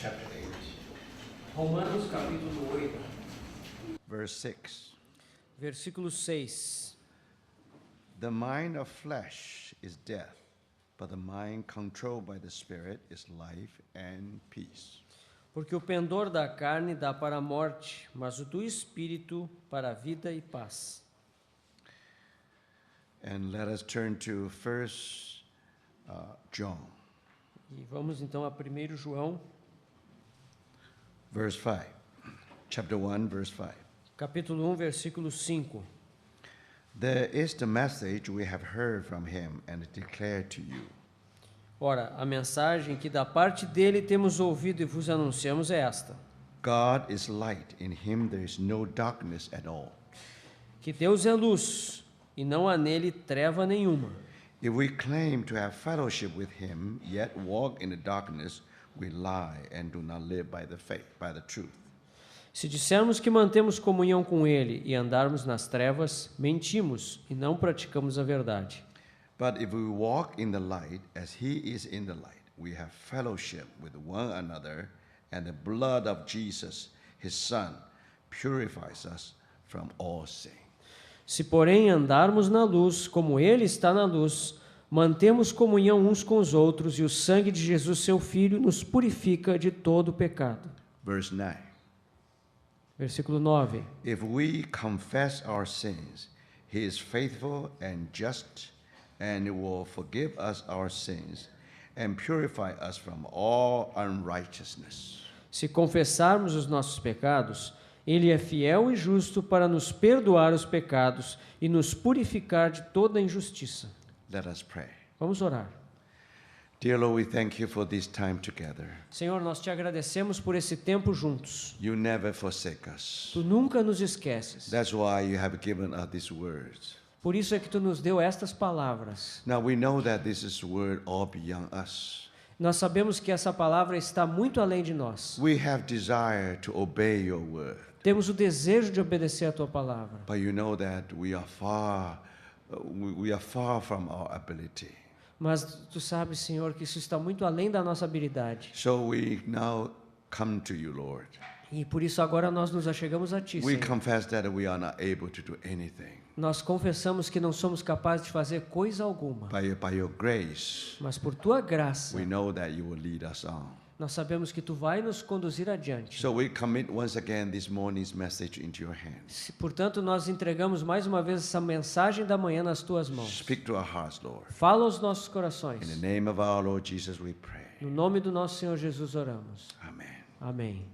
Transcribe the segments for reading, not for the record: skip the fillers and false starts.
chapter 8. Romanos capítulo 8, Verse 6. versículo 6. The mind of flesh is death, but the mind controlled by the Spirit is life and peace. Porque o pendor da carne dá para a morte, mas o do espírito para a vida e paz. And let us turn to 1 John, E vamos então a 1 João, verse 5. Chapter 1, verse 5. capítulo 1, versículo 5. There is the message we have heard from him and declared to you. Ora, a mensagem que da parte dele temos ouvido e vos anunciamos é esta: God is light, in him there is no darkness at all. que Deus é luz e não há nele treva nenhuma. If we claim to have fellowship with him, yet walk in the darkness, we lie and do not live by the faith, by the truth. Se dissermos que mantemos comunhão com ele e andarmos nas trevas, mentimos e não praticamos a verdade. But if we walk in the light as he is in the light, we have fellowship with one another, and the blood of Jesus, his Son, purifies us from all sin. Se, porém, andarmos na luz, como ele está na luz, mantemos comunhão uns com os outros, e o sangue de Jesus, seu Filho, nos purifica de todo pecado. Verse 9. Versículo 9. If we confess our sins, he is faithful and just, and will forgive us our sins and purify us from all unrighteousness. Se confessarmos os nossos pecados, ele é fiel e justo para nos perdoar os pecados e nos purificar de toda injustiça. Let us pray. Vamos orar. Dear Lord, we thank you for this time together. Senhor, nós te agradecemos por esse tempo juntos. You never forsake us. Tu nunca nos esqueces. That's why you have given us these words. Por isso é que tu nos deu estas palavras. Now we know that this is word all beyond us. Nós sabemos que essa palavra está muito além de nós. We have desire to obey your word. Temos o desejo de obedecer a tua palavra. But you know that we are far from our ability. Mas tu sabes, Senhor, que isso está muito além da nossa habilidade. So we now come to you, Lord. E por isso agora nós nos achegamos a ti, We Senhor. confess that we are not able to do anything. Nós confessamos que não somos capazes de fazer coisa alguma. By your grace, Mas por tua graça, we know that you will lead us on. nós sabemos que tu vai nos conduzir adiante. So we commit once again this morning's message into your hands. Portanto, nós entregamos mais uma vez essa mensagem da manhã nas tuas mãos. Speak to our hearts, Lord. Fala aos nossos In corações. the name of our Lord Jesus, we pray. No nome do nosso Senhor Jesus oramos. Amen. Amém.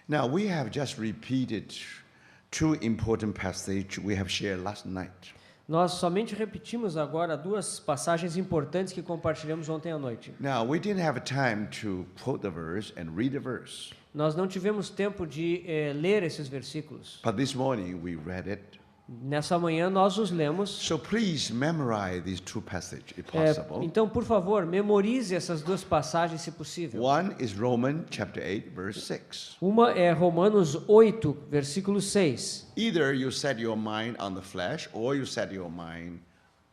Now, we have just repeated two important passages we have shared last night. Nós somente repetimos agora duas passagens importantes que compartilhamos ontem à noite. Now, we didn't have time to quote the verse and read the verse, Nós não tivemos tempo de ler esses versículos. but this morning we read it. Nessa manhã nós os lemos. So please memorize these two passages if possible. Então, por favor, memorize essas duas passagens, se possível. One is Romans chapter 8, verse 6. Uma é Romanos 8, versículo 6. Either you set your mind on the flesh or you set your mind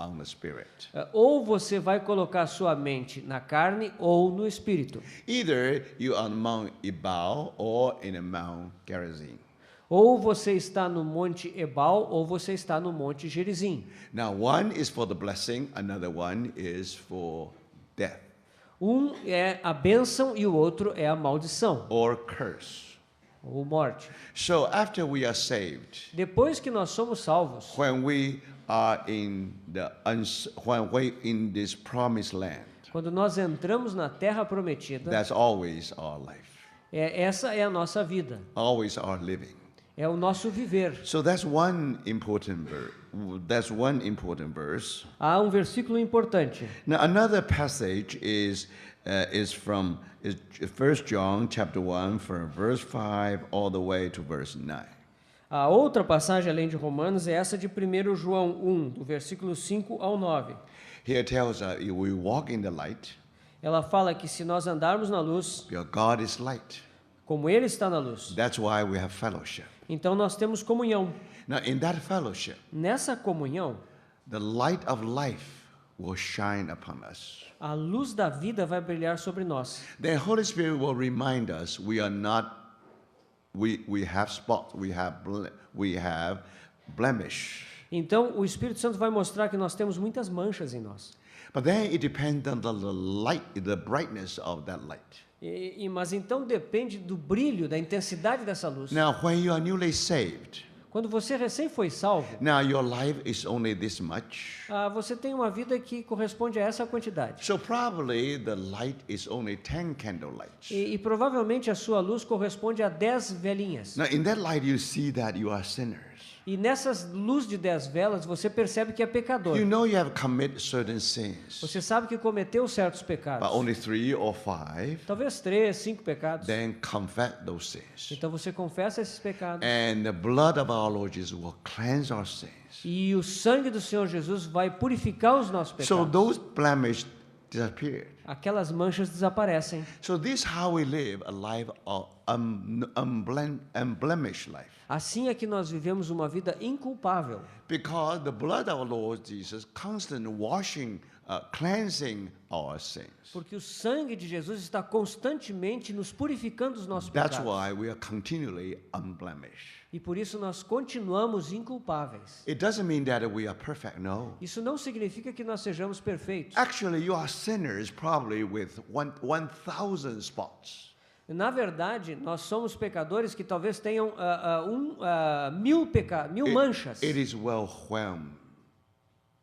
on the spirit. Ou você vai colocar a sua mente na carne ou no espírito. Either you are on Mount Ebal or in a Mount Gerizim. Ou você está no Monte Ebal ou você está no Monte Gerizim. Now, one is for the blessing, another one is for death Um é a bênção e o outro é a maldição or curse. ou morte. So after we are saved, Depois que nós somos salvos, when we are in this promised land, quando nós entramos na terra prometida, that's always our life, essa é a nossa vida, always our living. é o nosso viver. So that's one important verse. Há um versículo importante. Now another passage is 1 John chapter 1 from verse 5 all the way to verse 9. A outra passagem além de Romanos é essa de 1 João 1, do versículo 5 ao 9. Here tells us if we walk in the light, Ela fala que se nós andarmos na luz, because God is light. como ele está na luz, That's why we have fellowship. então nós temos comunhão. Now in that fellowship, Nessa comunhão, the light of life will shine upon us. A luz da vida vai brilhar sobre nós. The Holy Spirit will remind us we are not, we have spots, we have blemish. Então, o Espírito Santo vai mostrar que nós temos muitas manchas em nós. But then it depends on the light, the brightness of that light. Mas então depende do brilho, da intensidade dessa luz. Now, when you are newly saved, Quando você recém foi salvo, now your life is only this much. você tem uma vida que corresponde a essa quantidade. So probably the light is only 10 candle lights. E provavelmente a sua luz corresponde a 10 velinhas. Now in that light you see that you are sinners. E nessas luz de 10 velas você percebe que é pecador. You know you have committed certain sins, Você sabe que cometeu certos pecados. but only 3 or 5. Talvez 3, 5 pecados. Then confess those sins. Então você confessa esses pecados. And the blood of our Lord Jesus will cleanse our sins. E o sangue do Senhor Jesus vai purificar os nossos So pecados. those blemishes disappear. Aquelas manchas desaparecem. So this is how we live a life of unblemished life. Assim é que nós vivemos uma vida inculpável. Because the blood of our Lord Jesus constantly washing, cleansing our sins. Porque o sangue de Jesus está constantemente nos purificando dos nossos That's pecados. why we are continually unblemished. E por isso nós continuamos inculpáveis. It doesn't mean that we are perfect, no. Isso não significa que nós sejamos perfeitos. Actually, you are sinners probably with 1,000 spots. Na verdade, nós somos pecadores que talvez tenham mil manchas. It is well whelmed.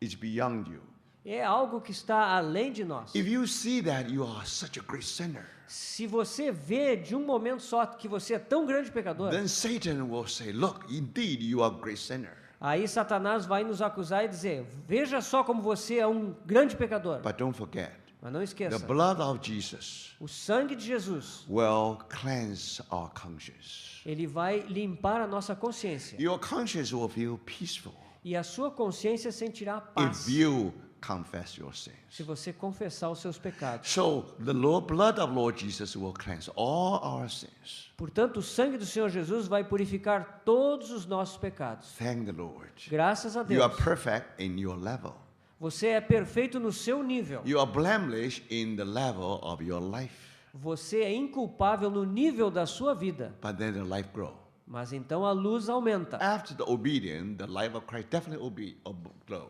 It's beyond you. É algo que está além de nós. If you see that you are such a great sinner, Se você vê de um momento só que você é tão grande pecador, then Satan will say, look, indeed you are a great sinner. aí Satanás vai nos acusar e dizer: veja só como você é um grande pecador. But don't forget, Mas não the esqueça, blood of Jesus o sangue de Jesus, will cleanse our conscience. ele vai limpar a nossa consciência. Your conscience will feel peaceful E a sua consciência sentirá if paz you confess your sins. se você confessar os seus pecados. So the blood of Lord Jesus will cleanse all our sins. Portanto, o sangue do Senhor Jesus vai purificar todos os nossos pecados. Thank the Lord. Graças a You are Deus. perfect in your level. Você é perfeito no seu nível. You are blameless in the level of your life. Você é inculpável no nível da sua vida. But then the life grows. Mas então a luz aumenta. After the obedience, the life of Christ definitely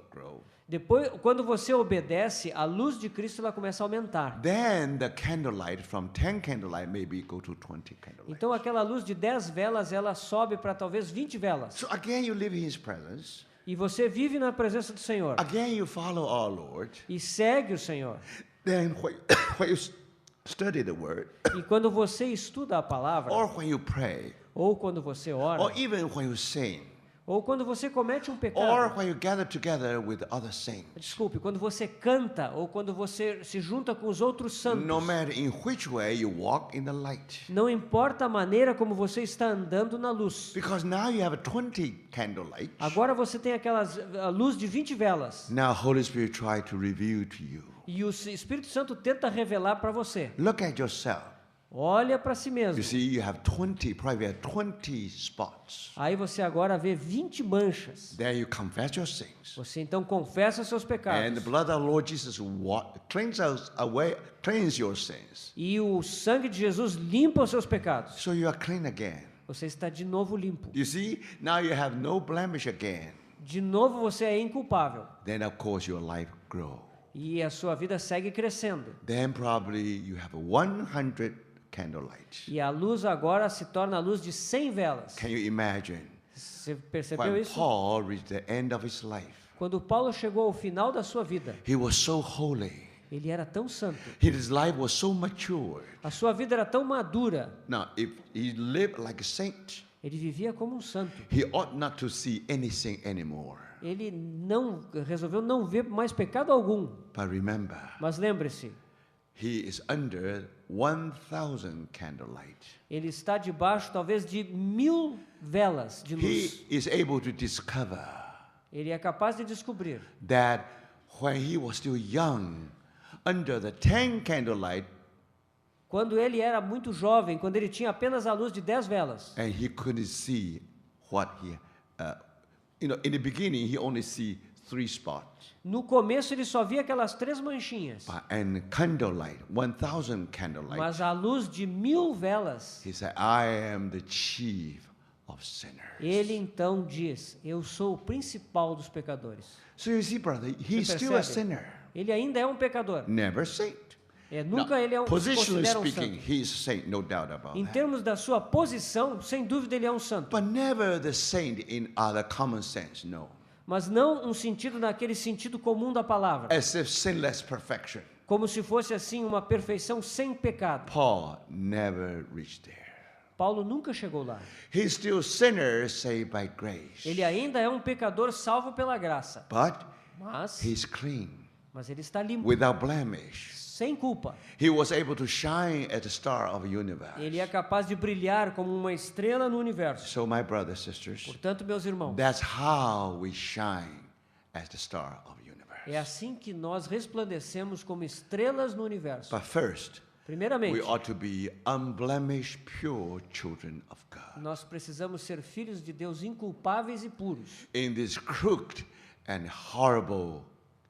grow. Depois, quando você obedece, a luz de Cristo ela começa a aumentar. Then the candlelight from 10 candlelight maybe go to 20 candlelight. Então aquela luz de 10 velas, ela sobe para talvez 20 velas. So again you live in His presence. E você vive na presença do Senhor. Again you follow our Lord. E segue o Senhor. Then when you study the Word, E quando você estuda a palavra, or when you pray, ou quando você ora, or even when you sing, ou quando você comete um or pecado, when you gather together with other saints, desculpe, quando você canta, ou quando você se junta com os outros santos, no matter in which way you walk in the light, não importa a maneira como você está andando na luz. because now you have 20 candlelights. Agora você tem a luz de 20 velas. Now Holy Spirit try to reveal to you. E o Espírito Santo tenta revelar para você. Look at yourself. Olha para si mesmo. You see, you have 20, probably have 20 spots. Aí você agora vê 20 manchas. There you confess your sins. Você então confessa seus And pecados. the blood of Lord Jesus cleanse your sins. E o sangue de Jesus limpa os seus pecados. So you are clean again. Você está de novo limpo. You see, now you have no blemish again. De novo você é inculpável. Then of course your life grow. E a sua vida segue crescendo. Then probably you have 100 candlelights. E a luz agora se torna a luz de 100 velas. Can you imagine? Você percebeu When isso? Paul reached the end of his life, Quando Paulo chegou ao final da sua vida, he was so holy. ele era tão santo. His life was so mature. A sua vida era tão madura. Now, if he lived like a saint, Ele vivia como um santo. he ought not to see anything anymore. Ele resolveu não ver mais pecado algum. But remember, Mas lembre-se, he is under 1,000 candlelight. ele está debaixo talvez de 1000 velas de luz. He is able to discover Ele é capaz de descobrir that when he was still young, under the 10 candlelight, quando ele era muito jovem, quando ele tinha apenas a luz de 10 velas. and he couldn't see what he, in the beginning, he only see 3 spots. No começo ele só via aquelas 3 manchinhas, And candlelight, 1,000 candlelight. mas à luz de 1000 velas, He said, I am the chief of sinners. ele então diz: eu sou o principal dos pecadores. So you see, brother, he's Você still a percebe? sinner. Ele ainda é um pecador. Never saint. Nunca ele é se Positionally considera um speaking, santo. he is a saint, no doubt about Em that. termos da sua posição, sem dúvida ele é um santo. But never the saint in other common sense, no. Mas não um sentido naquele sentido comum da palavra, As if sinless perfection. como se fosse assim uma perfeição sem pecado. Paul never reached there. Paulo nunca chegou lá. He's still a sinner saved by grace. Ele ainda é um pecador salvo pela graça, But mas he's clean, ele está limpo, without blemish. sem culpa. He was able to shine as a star of the universe. Ele é capaz de brilhar como uma estrela no universo. So, my brothers and sisters, Portanto, meus irmãos, that's how we shine as the star of the universe. é assim que nós resplandecemos como estrelas no universo. But first, Primeiramente, we ought to be unblemished, pure children of God. nós precisamos ser filhos de Deus inculpáveis e puros. In this crooked and horrible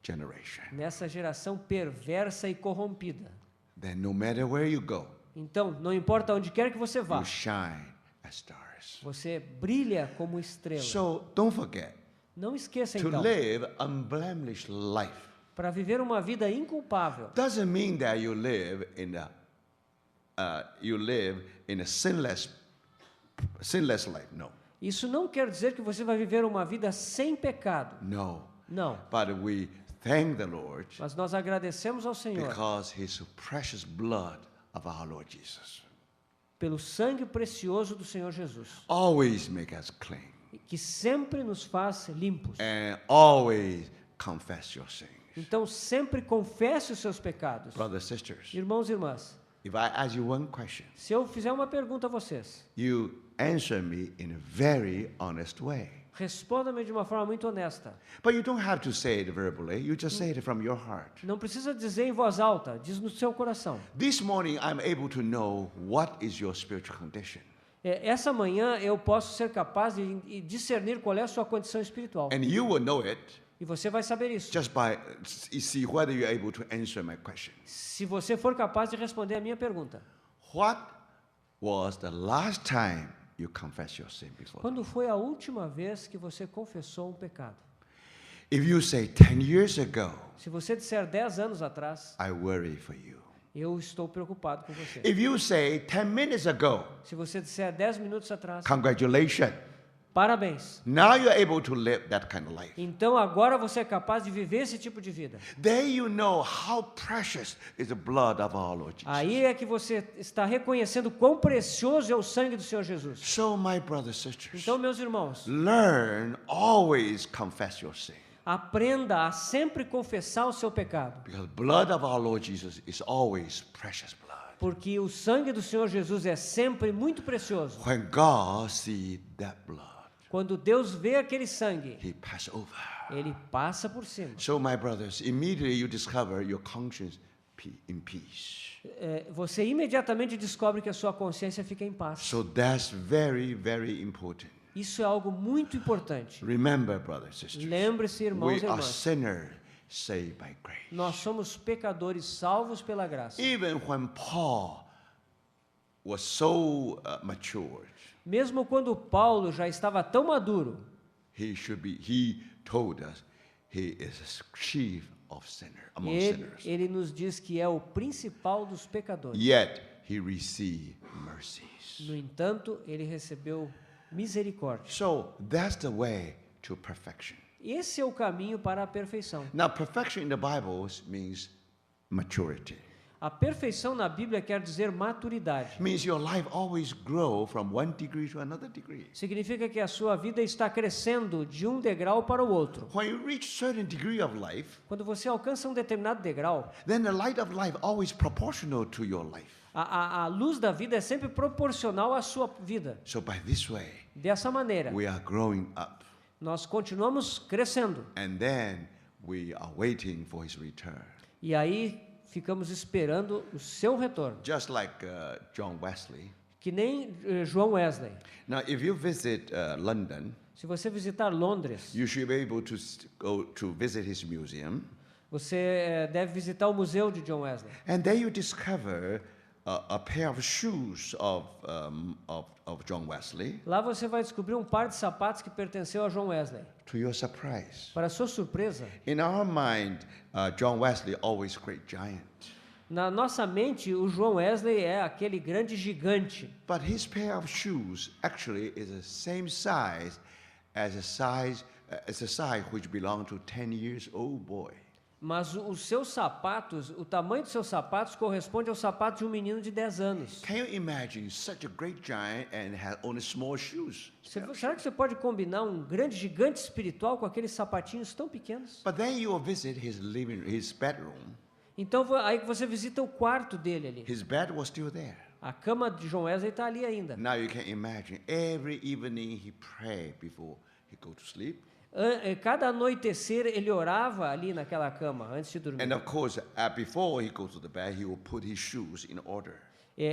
generation. Nessa geração perversa e corrompida. Then no matter where you go, Então, não importa onde quer que você vá, you shine as stars. você brilha como estrela. So don't forget Não esqueça to então, live unblemished life. para viver uma vida inculpável, Doesn't mean that you live in a sinless life. No, isso não quer dizer que você vai viver uma vida sem pecado. no. Não. But we thank the Lord Mas nós agradecemos ao Senhor because His precious blood of our Lord Jesus pelo sangue precioso do Senhor Jesus, always make us clean que sempre nos faz limpos. and always confess your sins. Então, sempre confesse os seus pecados. Brothers, sisters, Irmãos e irmãs, if I ask you one question, se eu fizer uma pergunta a vocês, you answer me in a very honest way. responda-me de uma forma muito honesta. But you don't have to say it verbally, you just say it from your heart. Não precisa dizer em voz alta, diz no seu coração. This morning, I'm able to know what is your spiritual condition. Essa manhã eu posso ser capaz de discernir qual é a sua condição espiritual. And you will know it E você vai saber isso. just by see whether you're able to answer my question. Se você for capaz de responder a minha pergunta. What was the last time you confessed your sin before? Quando foi a última vez que você confessou um pecado? If you say 10 years ago, Se você disser 10 anos atrás, I worry for you. eu estou preocupado com você. If you say 10 minutes ago, Se você disser 10 minutos atrás, congratulations. parabéns. Now you're able to live that kind of life. Então agora você é capaz de viver esse tipo de vida. There you know how precious is the blood of our Lord Jesus. Aí é que você está reconhecendo quão precioso é o sangue do Senhor Jesus. So, my brothers and sisters, Então, meus irmãos, learn always confess your sin. aprenda a sempre confessar o seu pecado, Because blood of our Lord Jesus is always precious blood. porque o sangue do Senhor Jesus é sempre muito precioso. When God sees that blood, Quando Deus vê aquele sangue, He passes over. ele passa por cima. So, my brothers, immediately you discover your conscience in peace. Você imediatamente descobre que a sua consciência fica em paz. So that's very, very important. Isso é algo muito importante. Remember, brothers and sisters, Lembre-se, irmãos e we are irmãs, sinners saved by grace. nós somos pecadores salvos pela graça. Even when Paul was so matured, Mesmo quando Paulo já estava tão maduro, he told us he is a chief of sinners, among sinners. ele nos diz que é o principal dos pecadores. Yet he received mercies. No entanto, ele recebeu misericórdia. So that's the way to perfection. Esse é o caminho para a perfeição. Now, perfection in the Bible means maturity. A perfeição na Bíblia quer dizer maturidade. Means your life always grow from one degree to another degree. Significa que a sua vida está crescendo de um degrau para o outro. When you reach certain degree of life, Quando você alcança um determinado degrau, then the light of life always proportional to your life. a luz da vida é sempre proporcional à sua vida. So by this way, Dessa maneira, we are growing up, nós continuamos crescendo. and then we are waiting for His return. E aí ficamos esperando o seu retorno. Just like John Wesley. Que nem João Wesley. Now, if you visit London, Se você visitar Londres, you should be able to go to visit his museum. você deve visitar o museu de John Wesley. And there you discover a pair of shoes of John Wesley. Lá você vai descobrir um par de sapatos que pertenceu a John Wesley. To your surprise, Para sua surpresa, in our mind, John Wesley always great giant. na nossa mente, o John Wesley é aquele grande gigante. But his pair of shoes actually is the same size as a size which belonged to 10 years old boy. Mas os seus sapatos, o tamanho dos seus sapatos corresponde ao sapato de um menino de 10 anos. Can you imagine such a great giant and had only small shoes? Será que você pode combinar um grande gigante espiritual com aqueles sapatinhos tão pequenos? But then you will visit his bedroom. Então aí você visita o quarto dele ali. His bed was still there. A cama de John Wesley está ali ainda. Now you can imagine every evening he prayed before he go to sleep. Cada anoitecer ele orava ali naquela cama antes de dormir. And of course, before he goes to the bed, he will put his shoes in order.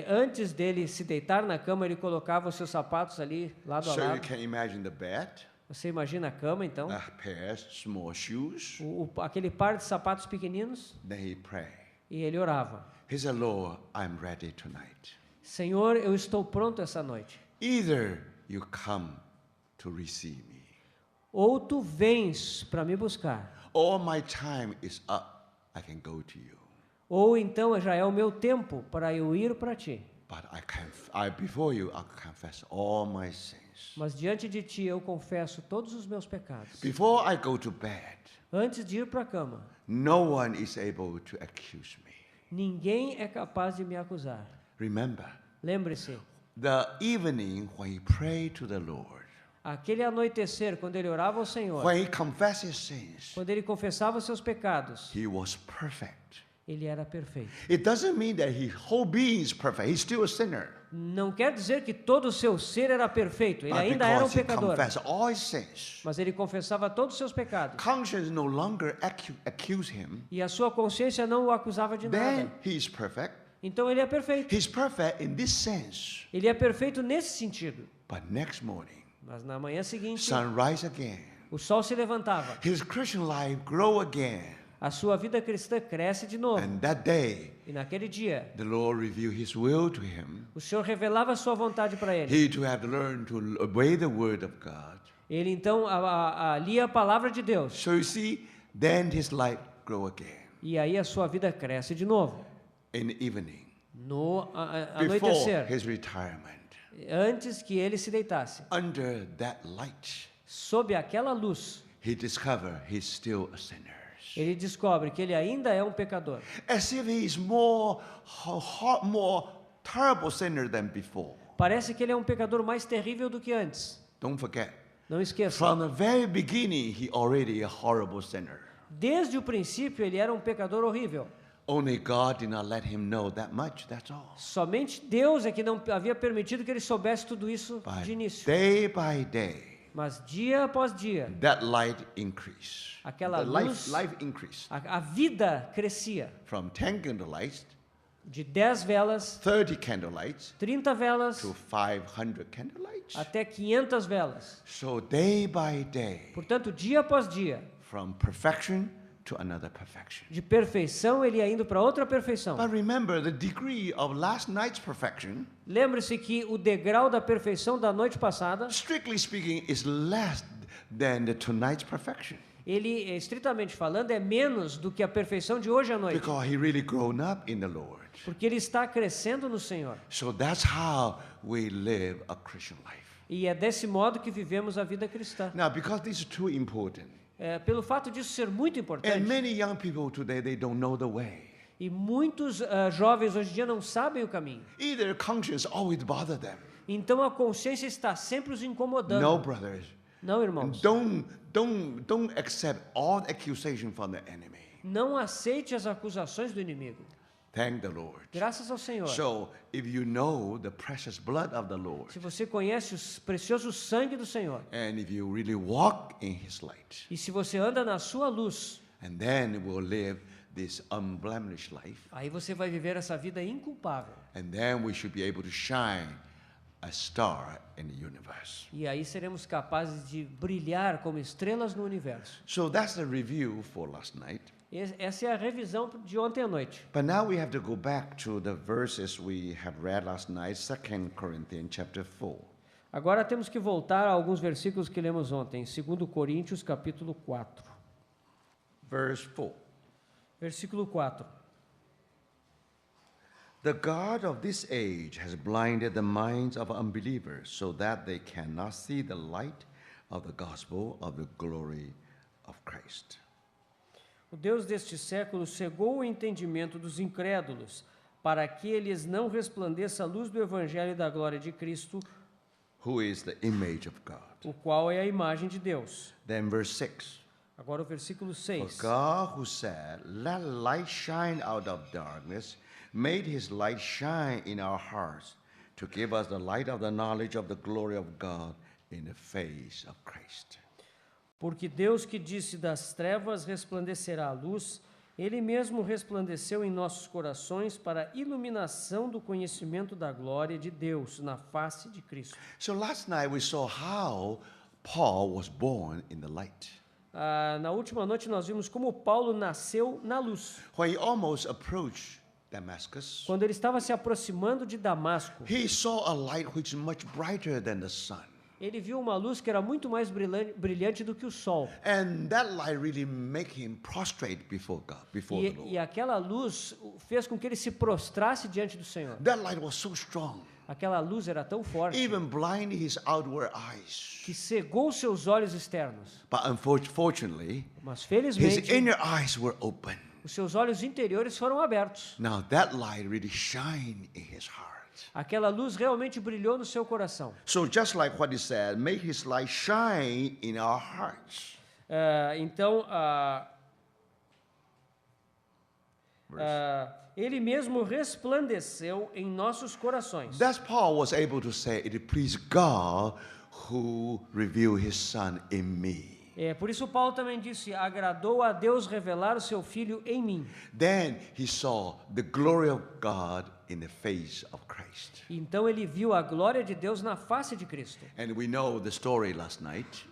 Antes dele se deitar na cama, ele colocava os seus sapatos ali lado a So you lado. can imagine the bed, Você imagina a cama, então? a pair small shoes. Aquele par de sapatos pequeninos, Then he pray. e ele orava. He said, Lord, I'm ready tonight. Senhor, eu estou pronto essa noite. Either you come to receive me, Ou tu vens para me buscar, or my time is up, I can go to you. ou então já é o meu tempo para eu ir para ti. But before you, I'll confess all my sins. Mas diante de ti eu confesso todos os meus pecados. Before I go to bed, Antes de ir para a cama, no one is able to accuse me. ninguém é capaz de me acusar. Remember, Lembre-se, the evening when he prayed to the Lord, aquele anoitecer, quando ele orava ao Senhor, when he confessed his sins, quando ele confessava os seus pecados, he was perfect. ele era perfeito. It doesn't mean that his whole being is perfect. He's still a sinner. Não quer dizer que todo o seu ser era perfeito, ele But ainda era um because he pecador. confessed all his sins, Mas ele confessava todos os seus pecados. conscience no longer accuse him. E a sua consciência não o acusava de Then nada. he is perfect. Então ele é perfeito. He's perfect in this sense. Ele é perfeito nesse sentido. But next morning, Mas na manhã seguinte, sunrise again. o sol se levantava. His Christian life grow again. A sua vida cristã cresce de novo. And that day, E naquele dia, the Lord revealed his will to him. o Senhor revelava a sua vontade para ele. He to have learned to obey the word of God. Ele então lia a palavra de Deus. So you see, then his life grow again. E aí a sua vida cresce de novo. In the evening, No before anoitecer, his retirement, antes que ele se deitasse, under that light, sob aquela luz, he discovered he's still a sinner. ele descobre que ele ainda é um pecador. As if he is more terrible sinner than before. Parece que ele é um pecador mais terrível do que antes. Don't forget, Não esqueça. from the very beginning, he already a horrible sinner. Desde o princípio ele era um pecador horrível. Only God did not let him know that much, that's all. Somente Deus é que não havia permitido que ele soubesse tudo isso But de início. day by day, Mas dia após dia, that light increased. Aquela The luz- life increased. a vida crescia. From 10 candlelights, De 10 velas, 30 candlelights, 30 velas, to 500 candlelights. até 500 velas. So day by day, Portanto, dia após dia, from perfection to another perfection. de perfeição ele ia indo para outra perfeição. But remember, the degree of last night's perfection, Lembre-se que o degrau da perfeição da noite passada, strictly speaking, is less than the tonight's perfection. ele, estritamente falando, é menos do que a perfeição de hoje à noite. Because he really grown up in the Lord. Porque ele está crescendo no Senhor. So that's how we live a Christian life. E é desse modo que vivemos a vida cristã. Now, because this is too important, Pelo fato disso ser muito and importante, many young people today, they don't know the way. e muitos jovens hoje em dia não sabem o caminho. Either conscience always bother them. Então a consciência está sempre os incomodando. No, brothers. Não, irmãos. Don't accept all accusation from the enemy. Não aceite as acusações do inimigo. Thank the Lord. Graças ao Senhor. So, if you know the precious blood of the Lord, Se você conhece o precioso sangue do Senhor, and if you really walk in His light, e se você anda na sua luz, and then will live this unblemished life, aí você vai viver essa vida inculpável. and then we should be able to shine a star in the universe. E aí seremos capazes de brilhar como estrelas no universo. So that's the review for last night. Essa é a revisão de ontem à noite. But now we have to go back to the verses we have read last night, 2 Corinthians chapter 4. Agora temos que voltar a alguns versículos que lemos ontem, 2 Coríntios capítulo 4. Verse 4. Versículo 4. The God of this age has blinded the minds of unbelievers so that they cannot see the light of the gospel of the glory of Christ. O Deus deste século cegou o entendimento dos incrédulos, para que eles não resplandeça a luz do evangelho da glória de Cristo, Who is the image of God. o qual é a imagem de Deus. Then verse 6. Agora o versículo For 6. God who said, let light shine out of darkness, made his light shine in our hearts to give us the light of the knowledge of the glory of God in the face of Christ. Porque Deus que disse das trevas resplandecerá a luz, Ele mesmo resplandeceu em nossos corações para a iluminação do conhecimento da glória de Deus na face de Cristo. So last night we saw how Paul was born in the light. Na última noite nós vimos como Paulo nasceu na luz. When he almost approached Damascus, Quando ele estava se aproximando de Damasco, he saw a light which is much brighter than the sun. ele viu uma luz que era muito mais brilhante do que o sol. And that light really made him prostrate before God, before the Lord. E aquela luz fez com que ele se prostrasse diante do Senhor. That light was so strong, Aquela luz era tão forte even blinding his outward eyes. que cegou seus olhos externos. But unfortunately, Mas his felizmente, inner eyes were open. os seus olhos interiores foram abertos. Now that light really shined in his heart. Aquela luz realmente brilhou no seu coração. So just like what he said, make his light shine in our hearts. Ele mesmo resplandeceu em nossos corações. That's Paul was able to say, it pleased God who revealed his son in me. Por isso Paulo também disse, agradou a Deus revelar o seu Filho em mim. Then he saw the glory of God in the face of Christ. Então ele viu a glória de Deus na face de Cristo. And we know the story last night.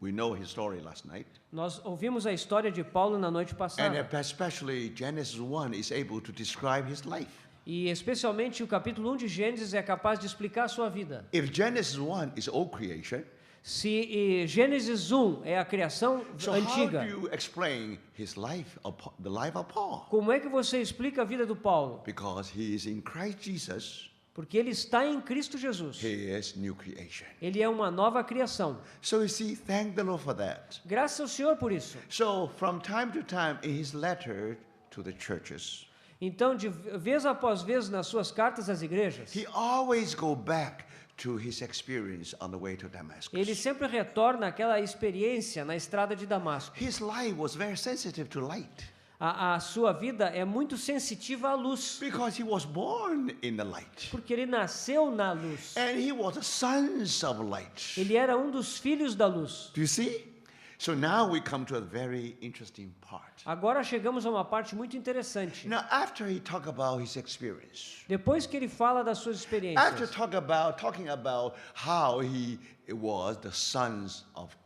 We know his story last night. Nós ouvimos a história de Paulo na noite And passada. especially Genesis 1 is able to describe his life. E especialmente o capítulo 1 de Gênesis é capaz de explicar a sua vida. If Genesis 1 is old creation, Se Gênesis 1 é a criação so how antiga, do you explain his life, the life of Paul? como é que você explica a vida do Paulo? Because he is in Christ Jesus, Porque ele está em Cristo Jesus. he is new creation. Ele é uma nova criação. So you see, thank the Lord for that. Graças ao Senhor por isso. So from time to time in his letter to the churches, Então, de vez após vez nas suas cartas às igrejas, he always go back to his experience on the way to Damascus. ele sempre retorna àquela experiência na estrada de Damasco. His life was very sensitive to light A sua vida é muito sensitiva à luz, because he was born in the light. porque ele nasceu na luz. And he was the sons of light. Ele era um dos filhos da luz. Do you see? So now we come to a very interesting part. Agora chegamos a uma parte muito interessante. Now after he talk about his experience, Depois que ele fala das suas after experiências, talking about how he was the sons of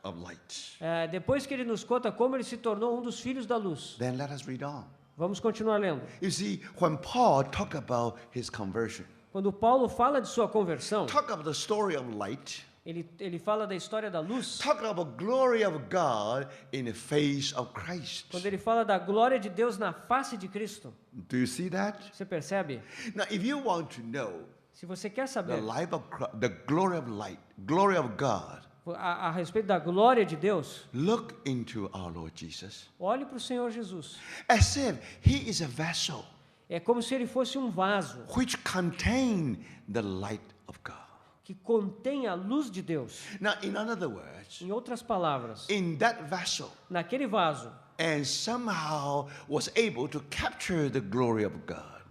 light, depois que ele nos conta como ele se tornou um dos filhos da luz. then let us read on. Vamos continuar lendo. You see, when Paul talk about his conversion, Quando Paulo fala de sua conversão, talk about the story of light, ele fala da história da luz. talk about glory of God in the face of Christ. Quando ele fala da glória de Deus na face de Cristo, Do you see that? você percebe? Now, if you want to know Se você quer the saber life of Christ, the glory of light, glory of God, a respeito da glória de Deus, look into our Lord Jesus olhe para o Senhor Jesus. as if he is a vessel É como se ele fosse um vaso which contain the light of God. que contém a luz de Deus. Now, in other words, Em outras palavras, in that vessel, naquele vaso, and somehow was able to capture the glory of God.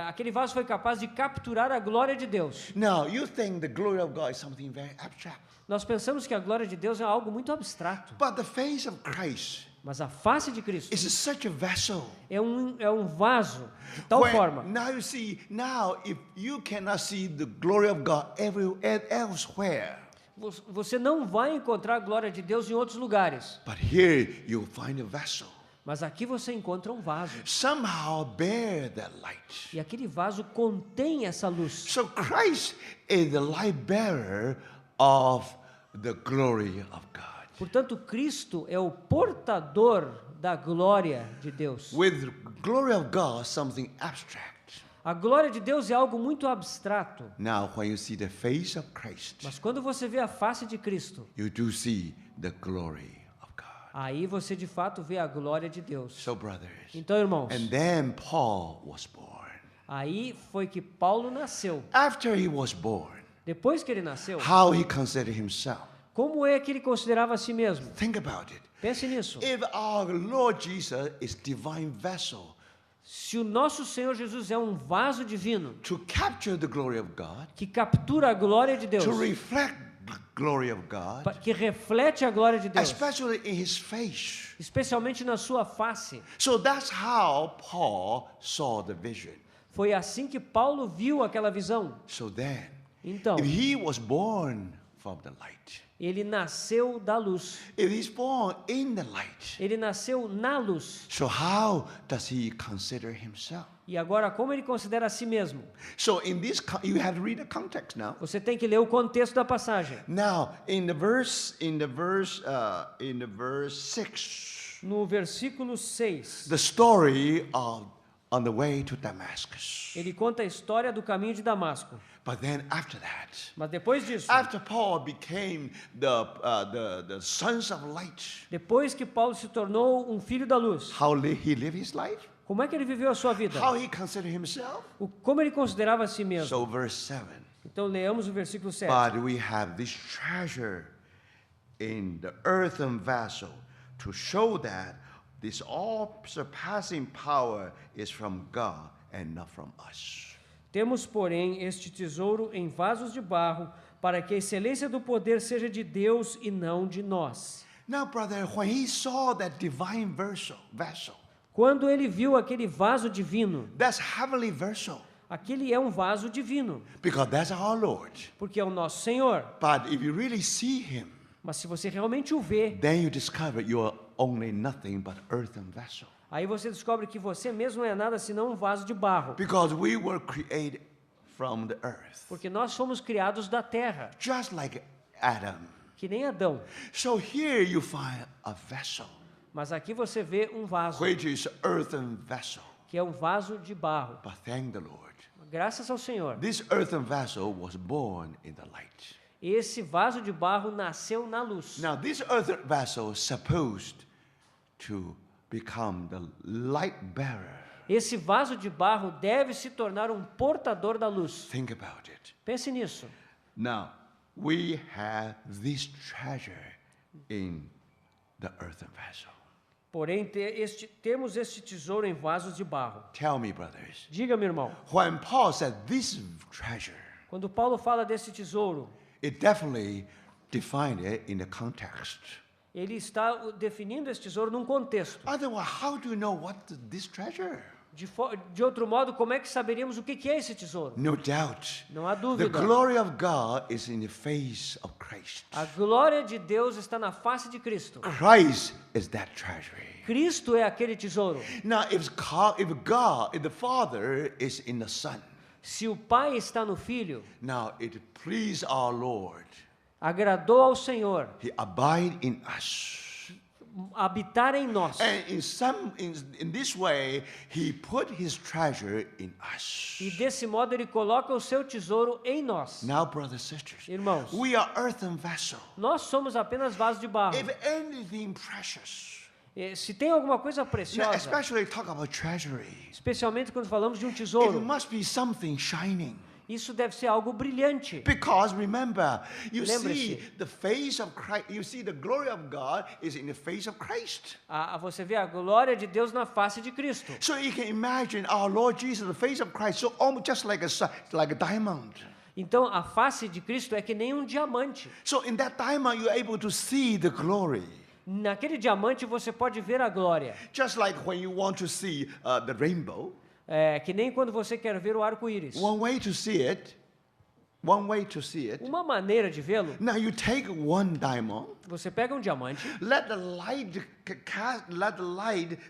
aquele vaso foi capaz de capturar a glória de Deus. Now, you think the glory of God is something very abstract. Nós pensamos que a glória de Deus é algo muito abstrato. But the face of Christ Mas a face de Cristo is such a vessel. é um vaso de tal forma. Now you see, now if you cannot see the glory of God elsewhere, Você não vai encontrar a glória de Deus em outros lugares. but here you'll find a vessel. Mas aqui você encontra um vaso. Somehow bear that light. E aquele vaso contém essa luz. So Christ is the light bearer of the glory of God. Portanto, Cristo é o portador da glória de Deus. With glory of God, something abstract. A glória de Deus é algo muito abstrato. Now, when you see the face of Christ, Mas quando você vê a face de Cristo, you do see the glory of God. aí você de fato vê a glória de Deus. So, brothers, Então, irmãos, and then Paul was born. aí foi que Paulo nasceu. After he was born, Depois que ele nasceu, how he considered himself. como é que ele considerava a si mesmo? Think about it. Pense nisso. If our Lord Jesus is divine vessel Se o nosso Senhor Jesus é um vaso divino to capture the glory of God, que captura a glória de Deus, to reflect the glory of God, que reflete a glória de Deus, especially in his face. especialmente na sua face. So that's how Paul saw the vision. Foi assim que Paulo viu aquela visão. So then, Então, if he was born from the light, ele nasceu da luz. if he's born in the light, Ele nasceu na luz. so how does he consider himself? E agora, como ele considera a si mesmo? So in this, you have to read the context now. Você tem que ler o contexto da passagem. Now, in the verse 6, No versículo 6, the story of on the way to Damascus. ele conta a história do caminho de Damasco. But then after that, Mas depois disso, after Paul became the sons of light, depois que Paulo se tornou um filho da luz, how he lived his life, como é que ele viveu a sua vida? how he considered himself. Como ele considerava a si mesmo? So verse 7. Então leamos o versículo 7. But we have this treasure in the earthen vessel to show that this all-surpassing power is from God and not from us. Temos, porém, este tesouro em vasos de barro, para que a excelência do poder seja de Deus e não de nós. Now, brother, when he saw that divine vessel, Quando ele viu aquele vaso divino, that's heavenly vessel, aquele é um vaso divino, because that's our Lord. porque é o nosso Senhor. But if you really see him, Mas se você realmente o vê, then you discover you are only nothing but earthen vessel. aí você descobre que você mesmo não é nada senão um vaso de barro. Because we were created from the earth, Porque nós fomos criados da terra, just like Adam. que nem Adão. So here you find a vessel, Mas aqui você vê um vaso, which is earthen vessel. que é um vaso de barro. But thank the Lord, Graças ao Senhor. this earthen vessel was born in the light. Esse vaso de barro nasceu na luz. Now, this earthen vessel is supposed to become the light bearer. Esse vaso de barro deve se tornar um portador da luz. Think about it. Pense nisso. Now, we have this treasure in the earthen vessel. Porém, temos este tesouro em vasos de barro. Tell me, brothers, Diga, meu irmão, when Paul said this treasure, quando Paulo fala desse tesouro, it definitely defined it in the context. ele está definindo esse tesouro num contexto. Otherwise, how do you know what this treasure? De outro modo, como é que saberíamos o que é esse tesouro? No doubt. Não há The dúvida. glory of God is in the face of Christ. A glória de Deus está na face de Cristo. Christ is that treasury. Cristo é aquele tesouro. Now, if the Father is in the Son, Se o Pai está no Filho, now it pleased our Lord. agradou ao Senhor He abide in us. habitar em nós. And in this way, he put his treasure in us. E desse modo ele coloca o seu tesouro em nós. Now, brothers and sisters, Irmãos, we are earthen vessel. nós somos apenas vasos de barro. If anything precious, Se tem alguma coisa now, preciosa, especially talk about treasury, especialmente quando falamos de um it tesouro, must be something shining. isso deve ser algo brilhante. Because remember, you see Lembre-se. the face of Christ, you see the glory of God is in the face of Christ. Você vê a glória de Deus na face de Cristo. So you can imagine our Lord Jesus, the face of Christ, so almost just like a diamond. Então, a face de Cristo é que nem um diamante. So in that diamond, you're able to see the glory. Naquele diamante você pode ver a glória. Just like when you want to see the rainbow, É que nem quando você quer ver o arco-íris. one way to see it, Uma maneira de vê-lo, now you take one diamond, você pega um diamante, let the light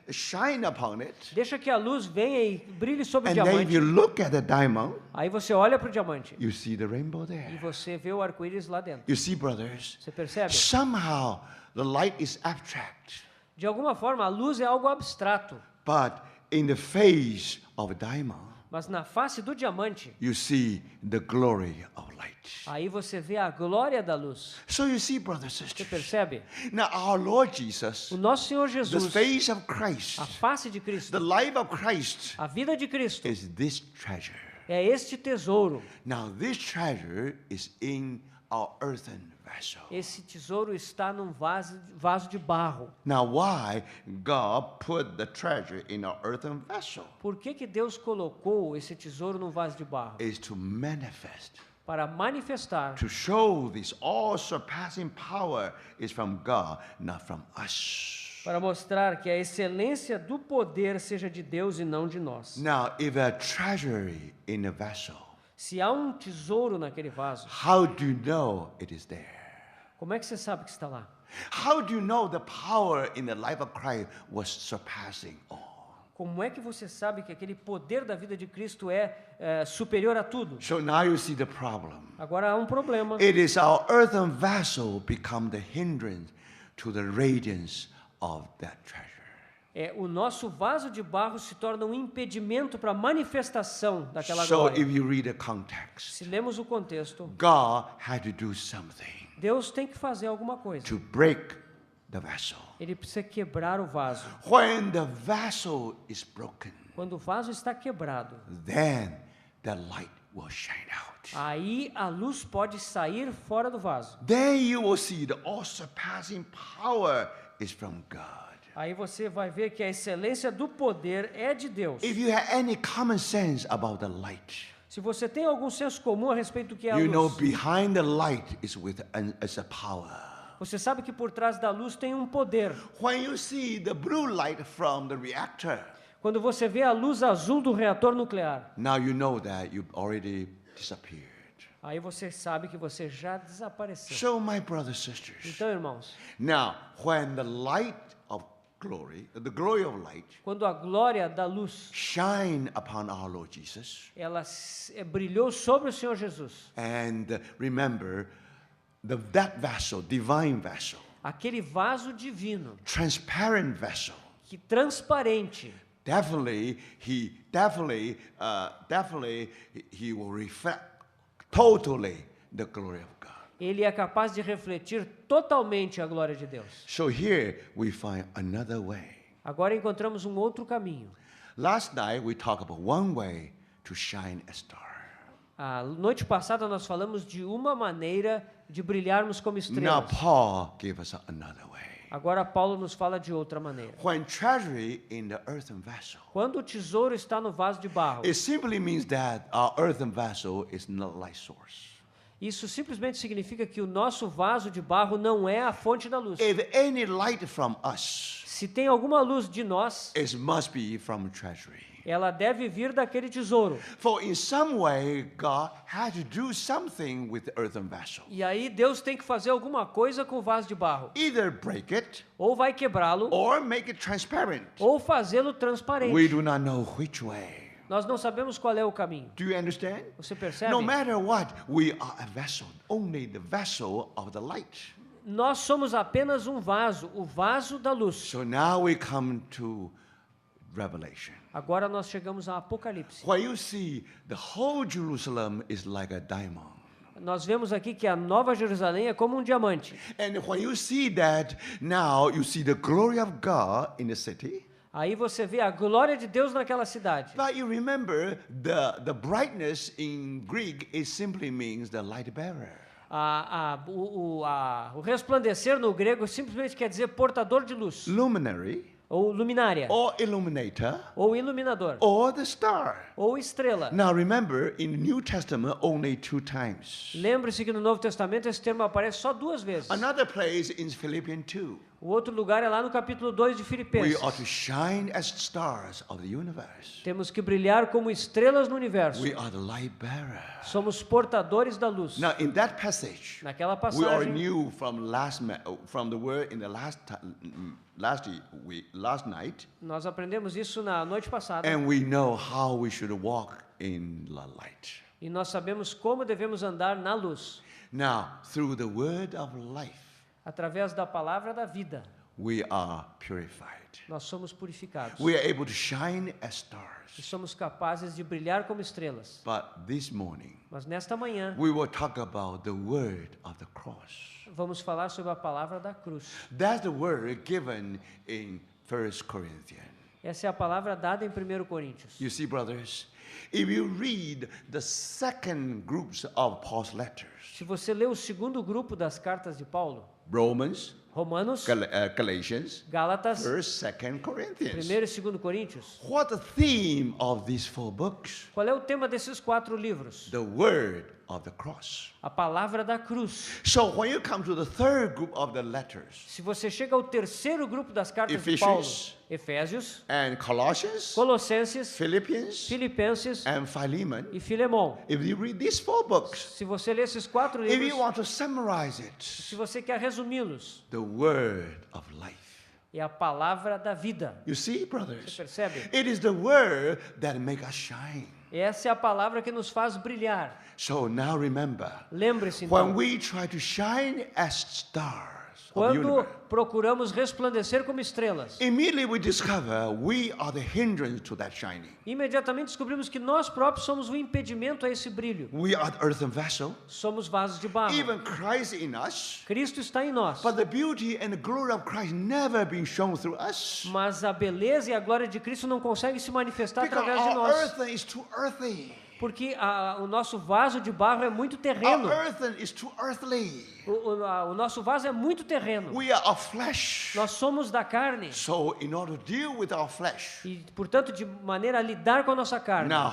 shine upon it, deixa que a luz venha e brilhe sobre o and then if diamante. you look at the diamond, Aí você olha para o diamante you see the rainbow e there. você vê o arco-íris lá dentro. You see, brothers, Você percebe? somehow the light is abstract, De alguma forma, a luz é algo abstrato, but in the face of a diamond, mas na face do diamante, you see the glory of light. aí você vê a glória da luz. So you see, brothers and Você sisters, percebe? now our Lord Jesus, O nosso Senhor the Jesus, face of Christ, a face de the Cristo, life of Christ a vida de Cristo, is this treasure. é este tesouro. Now this treasure is in our earthen vessel. Esse tesouro está num vaso de barro. Now why God put the treasure in our earthen vessel? Por que Deus colocou esse tesouro num vaso de barro? Is to manifest, Para manifestar, to show this all surpassing power is from God, not from us. para mostrar que a excelência do poder seja de Deus e não de nós. Now if a treasury in a vessel, Se há um tesouro naquele vaso, how do you know it is there? como é que você sabe que está lá? How do you know the power in the life of Christ was surpassing all? Como é que você sabe que aquele poder da vida de Cristo é superior a tudo? So now you see the problem. Agora há um problema. It is our earthen vessel become the hindrance to the radiance of that treasure. O nosso vaso de barro se torna um impedimento para a manifestação daquela So glória. if you read the context, Se lemos o contexto, God had to do something Deus tem que fazer alguma coisa. to break the vessel. Ele precisa quebrar o vaso. When the vessel is broken, Quando o vaso está quebrado, then the light will shine out. aí a luz pode sair fora do vaso. Then you will see the all-surpassing power is from God. Aí você vai ver que a excelência do poder é de Deus. If you have any common sense about the light, Se você tem algum senso comum a respeito do que é a you know luz, behind the light is a power. você sabe que por trás da luz tem um poder. When you see the blue light from the reactor, Quando você vê a luz azul do reator nuclear, now you know that you've already disappeared. aí você sabe que você já desapareceu. So, my brothers and sisters, Então, irmãos, now when the light of glory, the glory of light, quando a glória da luz shine upon our Lord Jesus, ela brilhou sobre o Senhor Jesus, and remember, that vessel, divine vessel, aquele vaso divino, transparent vessel, que transparente, definitely he will reflect totally the glory of God. ele é capaz de refletir totalmente a glória de Deus. So here we find another way. Agora encontramos um outro caminho. Last night we talked about one way to shine a star. A noite passada nós falamos de uma maneira de brilharmos como Now estrelas. Paul gave us another way. Agora Paulo nos fala de outra maneira. When treasury in the earthen vessel, Quando o tesouro está no vaso de barro, it simply means that our earthen vessel is not light source. isso simplesmente significa que o nosso vaso de barro não é a fonte da luz. If any light from us, Se tem alguma luz de nós, it must be from treasury. ela deve vir daquele tesouro. For in some way, God had to do something with the earthen vessel. E aí Deus tem que fazer alguma coisa com o vaso de barro. Either break it Ou vai quebrá-lo, or make it transparent. ou fazê-lo We transparente. do not know which way. Nós não sabemos qual é o caminho. Do you understand? Você percebe? No matter what, we are a vessel, only the vessel of the light. Nós somos apenas um vaso, o vaso da luz. So now we come to Revelation. Agora nós chegamos ao Apocalipse. Where you see the whole Jerusalem is like a diamond. Nós vemos aqui que a Nova Jerusalém é como um diamante. And when you see that, now you see the glory of God in the city. Aí você vê a glória de Deus naquela cidade. But you remember the brightness in Greek, it simply means the light bearer. O resplandecer no grego simplesmente quer dizer portador de luz, Luminary, ou luminária, or illuminator, ou iluminador, or the star. ou estrela. Now remember, in the New Testament, only 2 times. Lembre-se que no Novo Testamento esse termo aparece só 2 vezes. Another place in Philippians 2. O outro lugar é lá no capítulo 2 de We Filipenses. are to shine as stars of the universe. Temos que brilhar como estrelas no universo. We are the light bearer. Somos portadores da luz. Now, in that passage, Naquela we already passagem, knew from the word in the last night, nós aprendemos isso na noite passada. and we know how we should walk in the light. E nós sabemos como devemos andar na luz. Now, through the word of life, Através da palavra da vida, we are purified. nós somos purificados. We are able to shine as E stars. somos capazes de brilhar como estrelas. But this morning, Mas nesta manhã, we will talk about the word of the cross. vamos falar sobre a palavra da cruz. That's the word given in 1 Corinthians. Essa é a palavra dada em 1 Coríntios. You see, brothers, if you read the second groups of Paul's letters, Se você lê o segundo grupo das cartas de Paulo, Romans, Romanos, Galatians, Gálatas, 1st, 2nd Corinthians. 1 e 2 Coríntios, What the theme of these 4 books? qual é o tema desses 4 livros? The word of the cross. A palavra da cruz. So when you come to the third group of the letters, Se você chega ao terceiro grupo das cartas de Paulo, Efésios, and Colossians, Colossenses, Philippians, Filipenses and Philemon, e Filemão. if you read these 4 books, Se você ler esses 4 if you livros, want to summarize it, se você quer resumi-los, the word of life. é a palavra da vida. You see, Você brothers, percebe? it is the word that makes us shine. Essa é a palavra que nos faz brilhar. So now remember, Lembre-se when então, we try to shine as stars of the quando universe, procuramos resplandecer como estrelas, immediately we discover we are the hindrance to that shining. imediatamente descobrimos que nós próprios somos o impedimento a esse brilho. We are the earthen vessel, Somos vasos de barro. even Christ in us, Cristo está em nós. but the beauty and the glory of Christ never been shown through us. Mas a beleza e a glória de Cristo não conseguem se manifestar Because através de our nós. earthen is too earthy. Porque o nosso vaso de barro é muito terreno. Our earthen is too earthly. O nosso vaso é muito terreno. We are of flesh. Nós somos da carne. So in order to deal with our flesh, E, portanto, de maneira a lidar com a nossa carne. now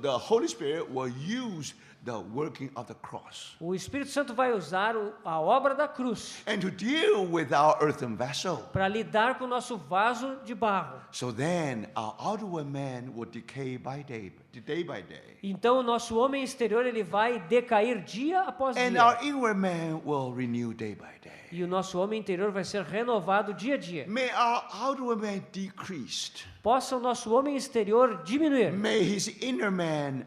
the Holy Spirit will use the working of the cross. O Espírito Santo vai usar a obra da cruz And to deal with our earthen vessel. para lidar com o nosso vaso de barro. So then our outward man will decay day by day. Então, o nosso homem exterior ele vai decair dia após And dia. our inward man will renew day by day. E o nosso homem interior vai ser renovado dia a dia. May our outward man decrease. Possa o nosso homem exterior diminuir. May his inner man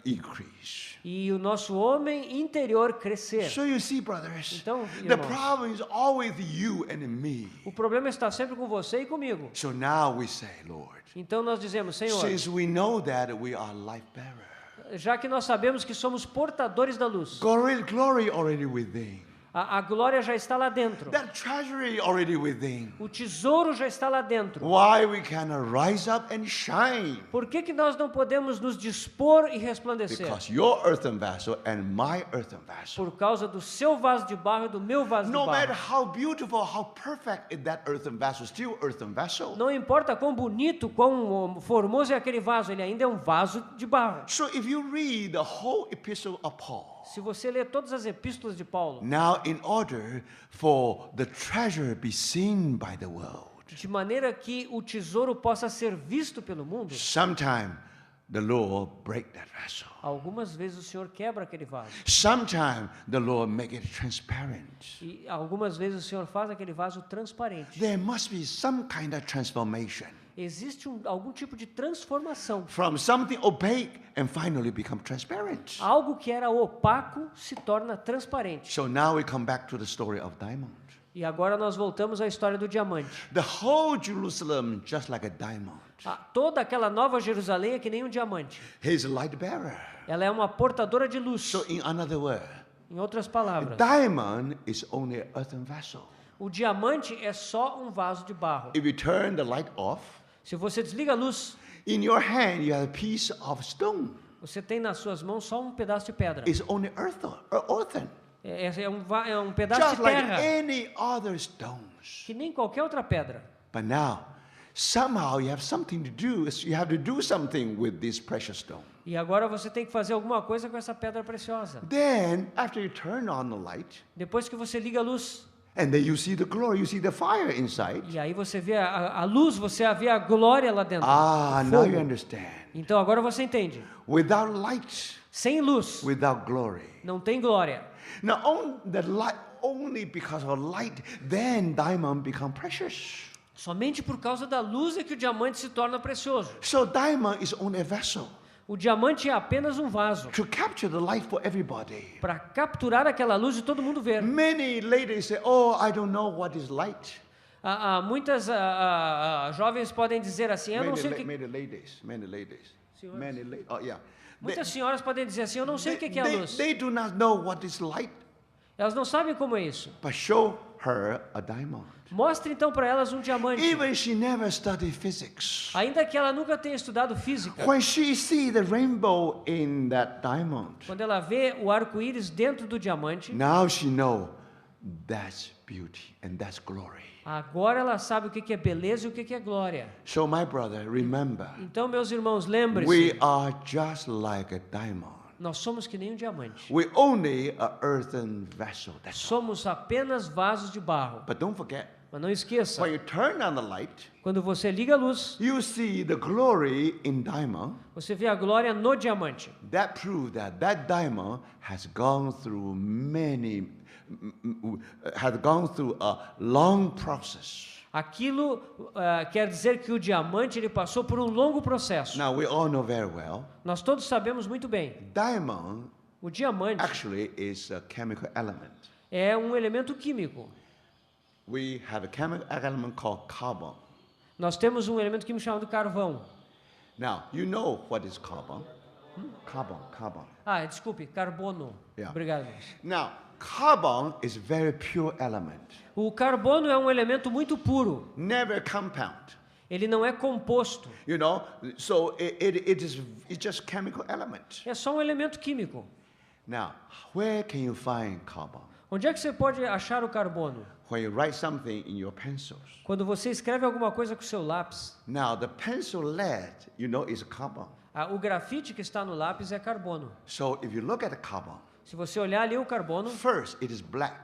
increase. E o nosso homem interior crescer. So you see, brothers, Então, the irmãos, problem is always you and me. o problema está sempre com você e comigo. So now we say, Lord, Então nós dizemos, Senhor, since we know that we are life bearer, já que nós sabemos que somos portadores da luz, glory already within, a glória já está lá dentro. that treasury already within, O tesouro já está lá dentro. why we cannot rise up and shine? Por que nós não podemos nos dispor e resplandecer? Because your earthen vessel and my earthen vessel, Por causa do seu vaso de barro e do meu vaso de no matter barro. how beautiful, how perfect is that earthen vessel, still earthen vessel. Não importa quão bonito, quão formoso é aquele vaso, ele ainda é um vaso de barro. So if you read the whole epistle of Paul, Se você ler todas as epístolas de Paulo, now in order for the treasure be seen by the world, de maneira que o tesouro possa ser visto pelo mundo, sometime the Lord break that vessel. algumas vezes o Senhor quebra aquele vaso. Sometime the Lord make it transparent. E algumas vezes o Senhor faz aquele vaso transparente. There must be some kind of transformation Existe algum tipo de transformação. from something opaque and finally become transparent. Algo que era opaco se torna transparente. So now we come back to the story of diamond. E agora nós voltamos à história do diamante. The whole Jerusalem just like a diamond. Toda aquela nova Jerusalém é que nem um diamante. He's a light bearer. Ela é uma portadora de luz. So in another word, Em outras a palavras, diamond is only an earthen vessel. o diamante é só um vaso de barro. If you turn the light off, Se você desliga a luz, in your hand you have a piece of stone. você tem nas suas mãos só um pedaço de pedra. It's only earthen. É um pedaço Just de like terra, any other stones. que nem qualquer outra pedra. But now, somehow you have something to do. You have to do something with this precious stone. E agora você tem que fazer alguma coisa com essa pedra preciosa. Then, after you turn on the light, Depois que você liga a luz, And then you see the glory, you see the fire inside. E aí você vê a luz, você vê a glória lá dentro. Ah, o now fogo. you understand. Então agora você entende. Without light, Sem luz, without glory. não tem glória. Now, only because of light, then diamond become precious. Somente por causa da luz é que o diamante se torna precioso. So diamond is only a vessel O diamante é apenas um vaso to capture the light for everybody. para capturar aquela luz e todo mundo ver. Many ladies say, "Oh, I don't know what is light." Muitas jovens podem dizer assim, eu não sei o que... Many ladies. Senhores. Oh, yeah. Muitas senhoras podem dizer assim, eu não sei o que é a luz. They do not know what is light, Elas não sabem como é isso. but show her a diamond. Mostre então para elas um diamante. Even she never studied physics. Ainda que ela nunca tenha estudado física. When she see the rainbow in that diamond, Quando ela vê o arco-íris dentro do diamante, now she know that's beauty and that's glory. agora ela sabe o que é beleza e o que é glória. So my brother, remember, Então, meus irmãos, we lembre-se, are just like a diamond. nós somos que nem um diamante. We only a earthen vessel. That's all. Somos apenas vasos de barro. But don't forget, Mas não esqueça, when you turn on the light, quando você liga a luz, you see the glory in diamond. você vê a glória no diamante. That proves that that diamond has gone through a long process. Aquilo quer dizer que o diamante ele passou por um longo processo. Now we all know very well, Nós todos sabemos muito bem. diamond O diamante actually is a chemical element. é um elemento químico. We have a chemical element called carbon. Nós temos um elemento químico chamado carvão. Now, you know what is carbon? Carbon. Desculpe, carbono. Yeah. Obrigado. Luiz. Now, carbon is very pure element, O carbono é um elemento muito puro. never compound. Ele não é composto. You know, so it's just chemical element. É só um elemento químico. Now, where can you find carbon? Onde é que você pode achar o carbono? When you write something in your pencils. Quando você escreve alguma coisa com o seu lápis. Now, the pencil lead, you know, is carbon. O grafite que está no lápis é carbono. So if you look at the carbon, Se você olhar ali o carbono, first it is black,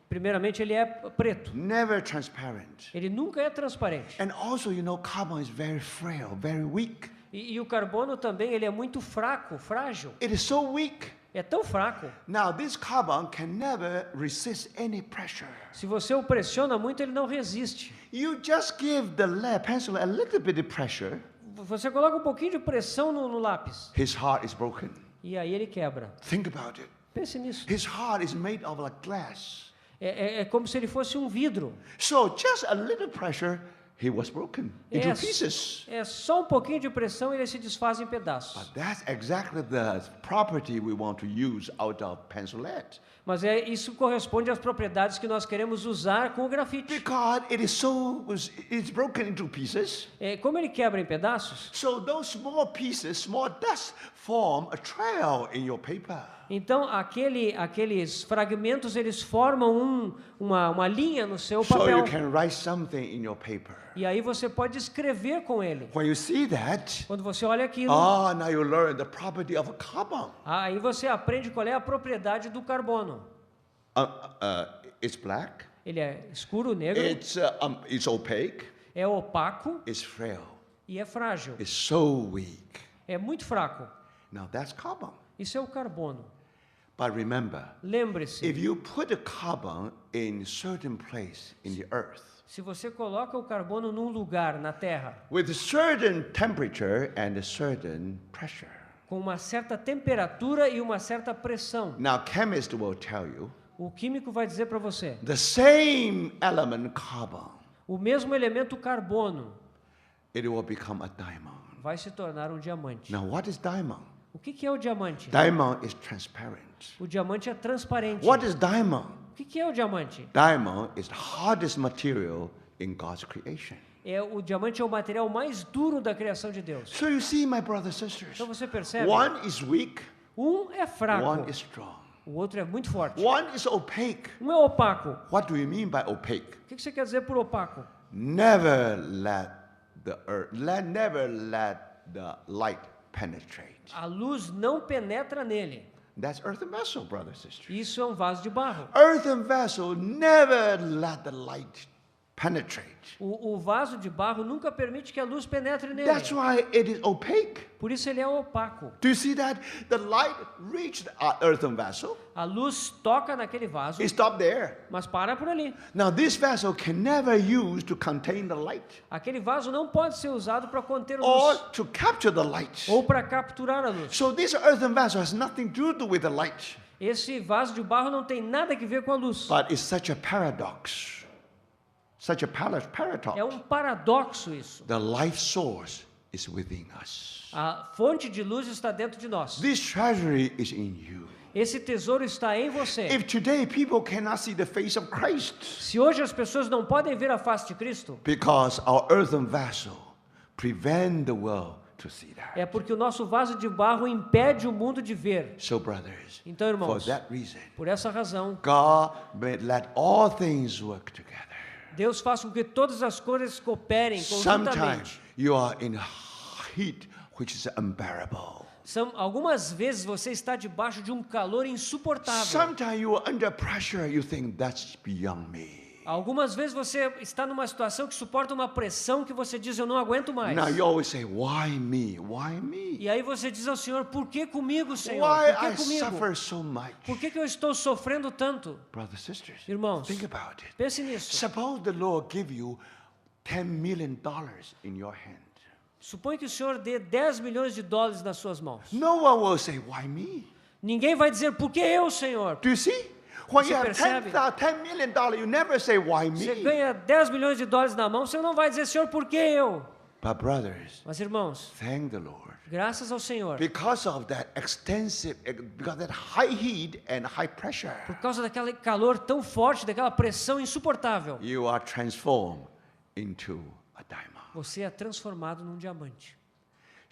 primeiramente ele é preto. never transparent. Ele nunca é transparente. And also, you know, carbon is very frail, very weak. E o carbono também ele é muito fraco, frágil. It is so weak. É tão fraco. Now, this carbon can never resist any pressure. Se você o pressiona muito, ele não resiste. You just give the lead pencil a little bit of pressure, Você coloca um pouquinho de pressão no lápis his heart is broken. e aí ele quebra. Think about it. Pense nisso. His heart is made of like glass. É como se ele fosse um vidro. So just a little pressure, he was broken into pieces. É só um pouquinho de pressão e ele se desfaz em pedaços. But that's exactly the property we want to use out of pencil lead. Mas isso corresponde às propriedades que nós queremos usar com o grafite. Because it's broken into pieces. Como ele quebra em pedaços, So those small pieces, small dust, form a trail in your paper. então aqueles fragmentos eles formam uma linha no seu So papel. you can write something in your paper. E aí você pode escrever com ele. When you see that, Quando você olha aquilo, now you learn the property of a carbon. aí você aprende qual é a propriedade do carbono. It's black. Ele é escuro, negro, It's opaque. é opaco It's frail. e é frágil. It's so weak. É muito fraco. Now that's carbon. Isso é o carbono. But remember, Lembre-se, if you put the carbon in certain place in the earth, se você coloca o carbono num lugar na Terra with a certain temperature and a certain pressure. com uma certa temperatura e uma certa pressão, Now chemists will tell you, o químico vai dizer para você, the same element carbon, o mesmo elemento carbono it will become a diamond. vai se tornar um diamante. Now what is diamond? O que é o diamante? Diamond is transparent. O diamante é transparente. What is diamond? O que é o diamante? Diamond is the hardest material in God's creation. O diamante é o material mais duro da criação de Deus. So you see, my brothers and sisters, Então você percebe? one is weak, Um é fraco, one is strong. o outro é muito forte. One is opaque. Um é opaco. What do you mean by opaque? O que você quer dizer por opaco? Never let the light penetrate. A luz não penetra nele. That's earthen vessel, brothers and sisters. Isso é um vaso de barro. Earthen vessel never let the light penetrate. O vaso de barro nunca permite que a luz penetre nele. That's why it is opaque. Por isso ele é opaco. Do you see that? The light reached the earthen vessel. A luz toca naquele vaso, It stopped there. mas para por ali. Now this vessel can never use to contain the light Aquele vaso não pode ser usado para conter a or luz to capture the light. ou para capturar a luz. So this earthen vessel has nothing to do with the light. Esse vaso de barro não tem nada a ver com a luz. But it's such a paradox. Such a paradox. É um paradoxo isso. The life source is within us. A fonte de luz está dentro de nós. This treasury is in you. Esse tesouro está em você. If today people cannot see the face of Christ Se hoje as pessoas não podem ver a face de Cristo, because our earthen vessel prevent the world to see that. é porque o nosso vaso de barro impede o mundo de ver. So brothers, Então, for irmãos, that reason, por essa razão, God may let all things work together. Deus faz com que todas as coisas cooperem Sometimes conjuntamente. you are in heat which is unbearable. Algumas vezes você está debaixo de um calor insuportável. Sometimes you are under pressure, you think that's beyond me. Algumas vezes você está numa situação que suporta uma pressão que você diz, eu não aguento mais. Now you always say, why me? Why me? E aí você diz ao Senhor, por que comigo, Senhor? Why Por I que comigo? suffer so much? Por que eu estou sofrendo tanto? Brothers and sisters, Irmãos, think about it. pense nisso. Suppose the Lord give you $10 million in your hand. Suponha que o Senhor dê 10 milhões de dólares nas suas mãos. No one will say, why me? Ninguém vai dizer, por que eu, Senhor? Do you see? When Você you have percebe? $10 million, you never say, why Você me? ganha 10 milhões de dólares na mão, você não vai dizer, Senhor, por que eu? But brothers, Mas irmãos, thank the Lord. graças ao Senhor, Because of that because that high heat and high pressure, por causa daquele calor tão forte, daquela pressão insuportável, you are transformed into a diamond. você é transformado num diamante.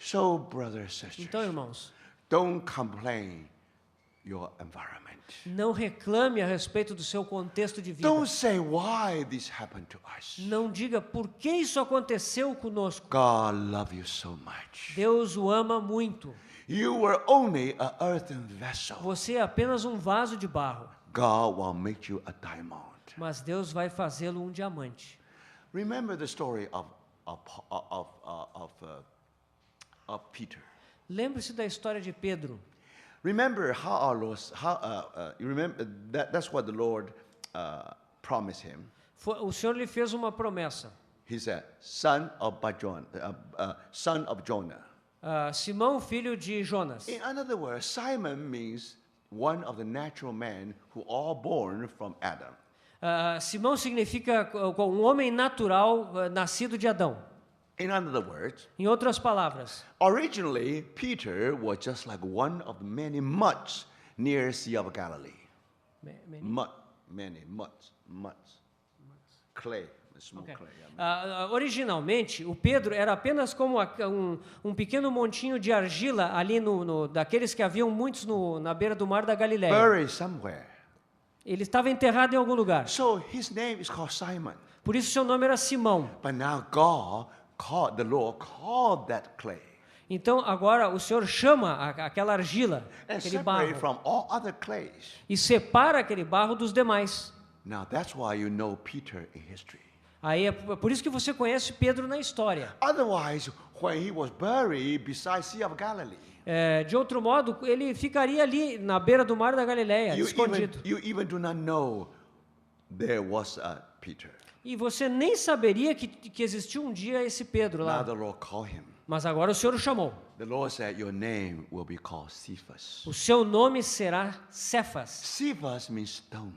So, brothers and sisters, Então, irmãos, don't complain your environment. não reclame a respeito do seu contexto de vida. Don't say why this happened to us. Não diga por que isso aconteceu conosco. God loves you so much. Deus o ama muito. You were only an earthen vessel. Você é apenas um vaso de barro, God will make you a diamond. mas Deus vai fazê-lo um diamante. Remember the story of Peter. Lembre-se da história de Pedro. Remember how our Lord, you remember that's what the Lord promised him. O Senhor lhe fez uma promessa. He said, son of Jonah. Simão, filho de Jonas. In other words, Simon means one of the natural men who are born from Adam. Simão significa um homem natural nascido de Adão. In other words, Em outras palavras, originally Peter was just like one of the many muds near Sea of Galilee. Many muds. Clay, small Okay. clay. Yeah. Originalmente, o Pedro era apenas como um pequeno montinho de argila ali daqueles que haviam muitos na beira do mar da Galileia. Buried somewhere. Ele estava enterrado em algum lugar. So his name is called Simon. Por isso seu nome era Simão. But now the Lord called that clay Então agora o Senhor chama aquela argila, and aquele separate barro, from all other clays. e separa aquele barro dos demais. Now that's why you know Peter in history. Aí é por isso que você conhece Pedro na história. Otherwise, when he was buried beside Sea of Galilee, De outro modo, ele ficaria ali na beira do mar da Galileia, escondido. you even do not know there was a Peter. E você nem saberia que existiu um dia esse Pedro Now lá. the Lord called him. Mas agora o Senhor o chamou. The Lord said, your name will be called Cephas. O seu nome será Cefas. Cephas means stone.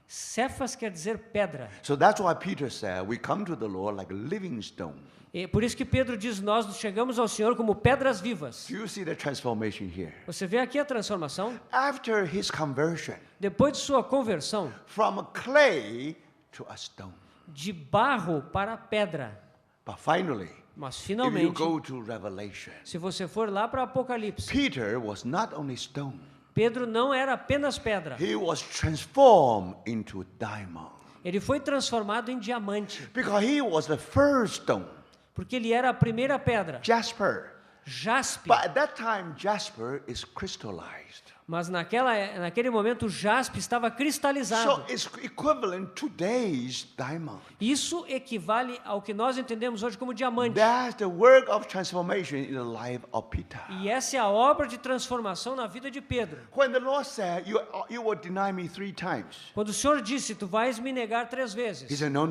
Cefas quer dizer pedra. So that's why Peter said, we come to the Lord like a living stone. E por isso que Pedro diz, nós chegamos ao Senhor como pedras vivas. Do you see the transformation here? Você vê aqui a transformação? After his conversion, Depois de sua conversão, from a clay to a stone. de barro para pedra. But finally, Mas if you finalmente, go to Revelation, se você for lá para Apocalipse, Peter was not only stone, Pedro não era apenas pedra. he was transformed into diamond. Ele foi transformado em diamante, Because he was the first stone, porque ele era a primeira pedra. jasper, jaspe. But at that time, jasper is crystallized. Mas naquele momento o jaspe estava So cristalizado. it's equivalent to today's diamond. Isso equivale ao que nós entendemos hoje como diamante. That's the work of transformation in the life of Peter. E essa é a obra de transformação na vida de Pedro. When the Lord said, you will deny me 3 times. Quando o Senhor disse, tu vais me negar 3 He vezes. said, no,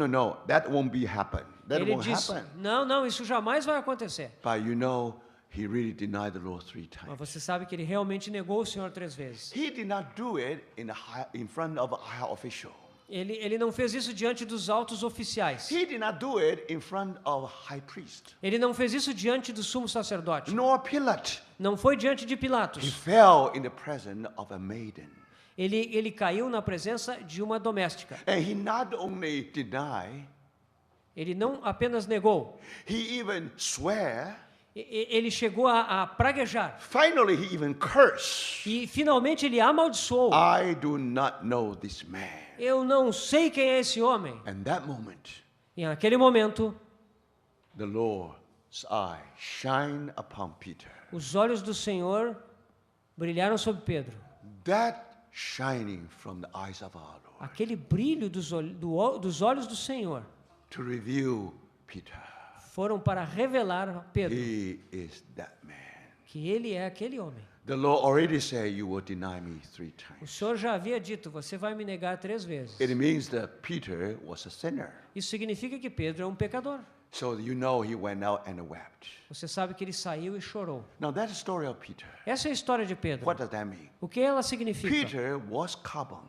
that won't be happen. That Ele won't disse, happen. não, isso jamais vai acontecer. But you know, he really denied the Lord 3 times. Mas você sabe que ele realmente negou o Senhor 3 vezes. He did not do it in front of a high official. Ele não fez isso diante dos altos oficiais. He did not do it in front of a high priest. Ele não fez isso diante do sumo sacerdote. Nor Pilate. Não foi diante de He Pilatos. fell in the presence of a maiden. Ele caiu na presença de uma doméstica. And he not only denied, Ele não apenas negou, he even swear. ele chegou a praguejar. Finally, he even cursed. E finalmente ele amaldiçoou. I do not know this man. Eu não sei quem é esse homem. And that moment, E naquele momento, the Lord's eye shine upon Peter. os olhos do Senhor brilharam sobre Pedro. That shining from the eyes of our Lord Aquele brilho dos olhos do Senhor to reveal Peter. foram para revelar a Pedro He is that man. que ele é aquele homem. The Lord already said, you will deny me 3 O times. Senhor já havia dito, você vai me negar 3 vezes. It means that Peter was a sinner. Isso significa que Pedro é um pecador. So you know he went out and wept. Você sabe que ele saiu e chorou. Now that's the story of Peter. Essa é a história de Pedro. What does that mean? O que ela significa? Peter was carbon.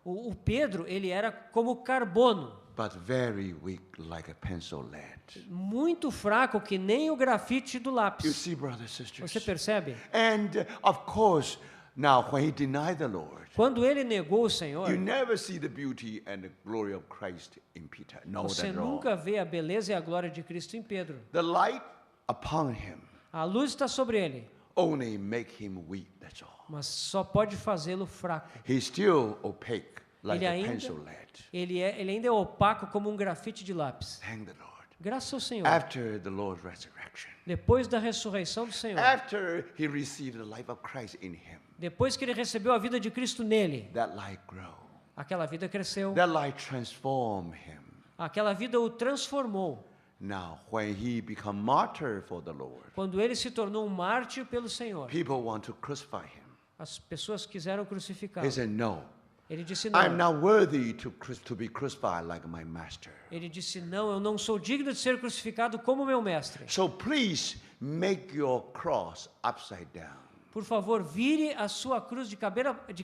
O Pedro, ele era como carbono, But very weak like a pencil lead. muito fraco que nem o grafite do You lápis. see, brothers and Você sisters? percebe? And of course, now when he denied the Lord, Quando ele negou o Senhor, you never see the beauty and the glory of Christ in Peter. No, você that at all. nunca vê a beleza e a glória de Cristo em Pedro. The light upon him A luz está sobre ele, only make him weak, that's all. mas só pode fazê-lo fraco. He's still opaque like Ele a ainda- pencil lead. Ele ainda é opaco como um grafite de lápis. Thank the Lord. Graças ao Senhor. After the Lord's resurrection, Depois da ressurreição do Senhor, after he received the life of Christ in him, depois que ele recebeu a vida de Cristo nele, that light grew. aquela vida cresceu, That light transformed him. aquela vida o transformou. Now, when he became martyr for the Lord, Quando ele se tornou um mártir pelo Senhor, people want to crucify him. as pessoas quiseram crucificá-lo. He said, no, Ele disse I'm não. not worthy to be crucified like my master. Ele disse não, eu não sou digno de ser crucificado como meu mestre. So please make your cross upside down. Por favor, vire a sua cruz de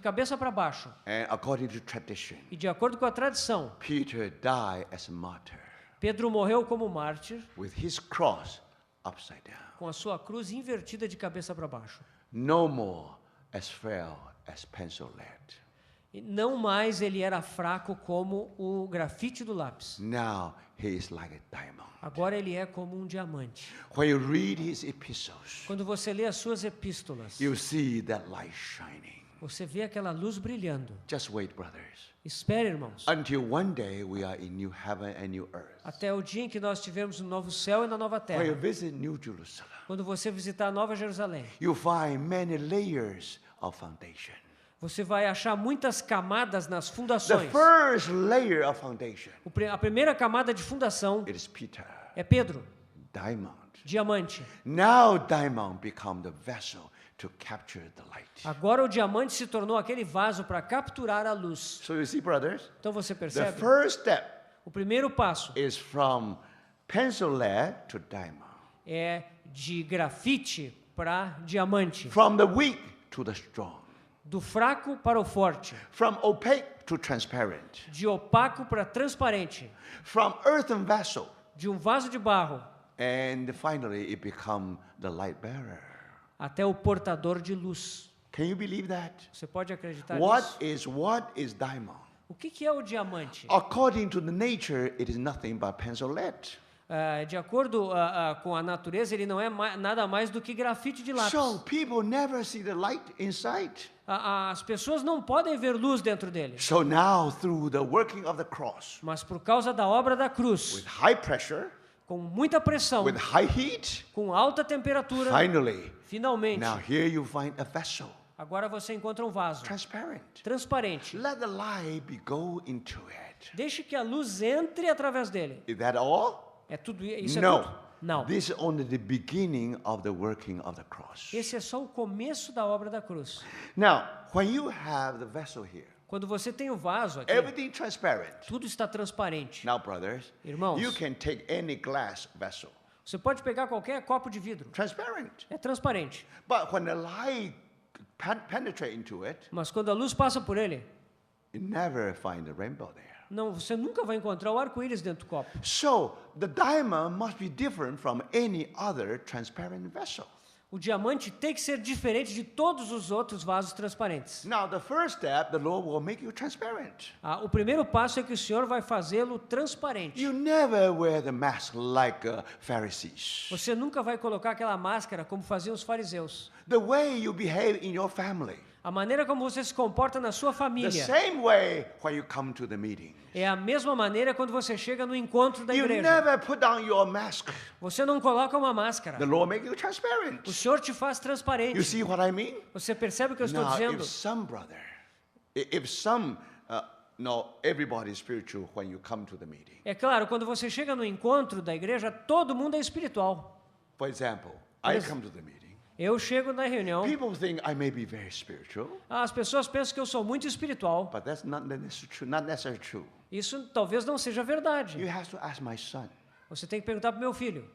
cabeça para baixo. And according to tradition, E de acordo com a tradição, Peter died as a martyr Pedro morreu como mártir with his cross upside down. com a sua cruz invertida de cabeça para baixo. No more as frail as pencil lead. E não mais ele era fraco como o grafite do lápis. Now he is like a diamond. Agora ele é como um diamante. When you read his epistles, Quando você lê as suas epístolas, you see that light shining. você vê aquela luz brilhando. Just wait, brothers. Espere, irmãos, Until one day we are in new heaven and new earth. até o dia em que nós tivermos um novo céu e na nova When you terra. visit New Jerusalem, Quando você visitar a Nova Jerusalém, you find many layers of foundation. você vai achar muitas camadas nas The fundações. first layer of foundation, A primeira camada de fundação it is Peter, é Pedro, diamond. diamante. Now diamond become the vessel to capture the light. Agora o diamante se tornou aquele vaso para capturar a luz. So you see, brothers, Então você the percebe? first step O primeiro passo is from pencil lead to diamond, é de grafite para diamante, from the weak to the strong, do fraco para o forte, from opaque to transparent, de opaco para transparente, from earthen vessel, de um vaso de barro and finally it become the light bearer. até o portador de luz. Can you believe that? Você pode acreditar nisso? What is diamond? O que é o diamante? According to the nature, it is nothing but pencil lead. De acordo com a natureza, ele não é nada mais do que grafite de lápis. So people never see the light inside. As pessoas não podem ver luz dentro dele. So now through the working of the cross, Mas por causa da obra da with cruz, high pressure, com muita pressão, with high heat. com alta temperatura, finalmente, Now here you find a vessel, agora você encontra um vaso transparent. transparente. Let the light go into it. Deixe que a luz entre através dele. Is that all? É tudo isso? É No. tudo? Não. This is only the beginning of the working of the cross. Esse é só o começo da obra da cruz. Now, when you have the vessel here, Quando você tem o vaso aqui, everything transparent. tudo está transparente. Now, brothers, Irmãos, you can take any glass vessel, você pode pegar qualquer copo de vidro. transparent. É transparente. But when the light penetrate into it, Mas quando a luz passa por ele, you never find the rainbow there. não, você nunca vai encontrar o arco-íris dentro do copo. So the diamond must be different from any other transparent vessel. O diamante tem que ser diferente de todos os outros vasos transparentes. Now, the first step, the Lord will make you transparent. O primeiro passo é que o Senhor vai fazê-lo transparente. You never wear the mask like Pharisees. Você nunca vai colocar aquela máscara como faziam os fariseus. The way you behave in your family, A maneira como você se comporta na sua the família same way when you come to the meeting. é a mesma maneira quando você chega no encontro da You igreja. never put down your mask. Você não coloca uma máscara. The Lord make you transparent. O Senhor te faz You transparente. see what I mean? Você percebe o que eu estou Now, dizendo? if some brother, if some, no, everybody is spiritual when you come to the meeting. É claro, quando você chega no encontro da igreja, todo mundo é espiritual. For example, I come to the meeting. Eu chego na reunião, People think I may be very spiritual, as pessoas pensam que eu sou muito espiritual. but that's not necessarily true. Isso talvez não seja You verdade. have to ask my son. Você tem que perguntar para o meu filho.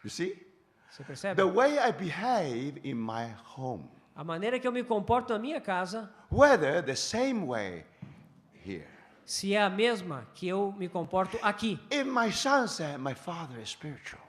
You see? Você percebe? The way I behave in my home, A maneira que eu me comporto na minha casa, whether the same way here. se é a mesma que eu me comporto aqui. If my son said my father is spiritual,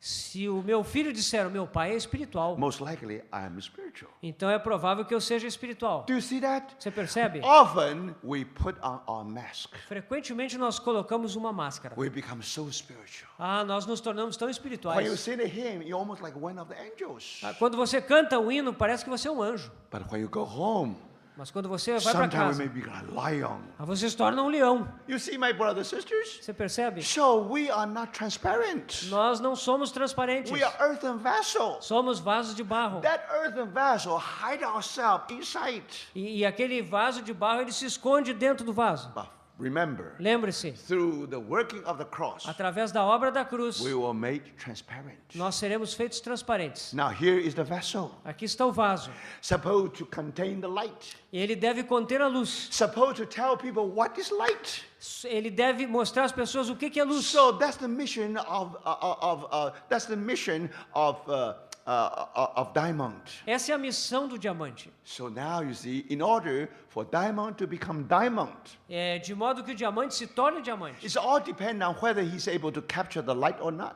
Se o meu filho disser o meu pai é espiritual, most likely I am spiritual. então é provável que eu seja espiritual. Do you see that? Você percebe? Often we put on our mask. Frequentemente nós colocamos uma máscara. We become so spiritual. Nós nos tornamos tão When you espirituais. sing a hymn, you're almost like one of the angels. Quando você canta o hino, parece que você é um anjo. But when you go home, Mas quando você vai para sometimes casa, we may be like a lion. você se torna um leão. You see, my brothers and sisters? Você percebe? So we are not transparent. Nós não somos transparentes. We are earthen vessels. Somos vasos de barro. That earthen vessel hide ourselves inside. E aquele vaso de barro, ele se esconde dentro do vaso. But remember, Lembre-se, through the working of the cross, através da obra da cruz, we were made transparent. nós seremos feitos transparentes. Now here is the vessel, Aqui está o vaso. supposed to contain the light. E ele deve conter a luz. Supposed to tell people what is light. Ele deve mostrar às pessoas o que é luz. So that's the mission of diamond. Essa é a missão do diamante. So now you see, in order for diamond to become diamond, De modo que o diamante se torne diamante. it's all depend on whether he's able to capture the light or not.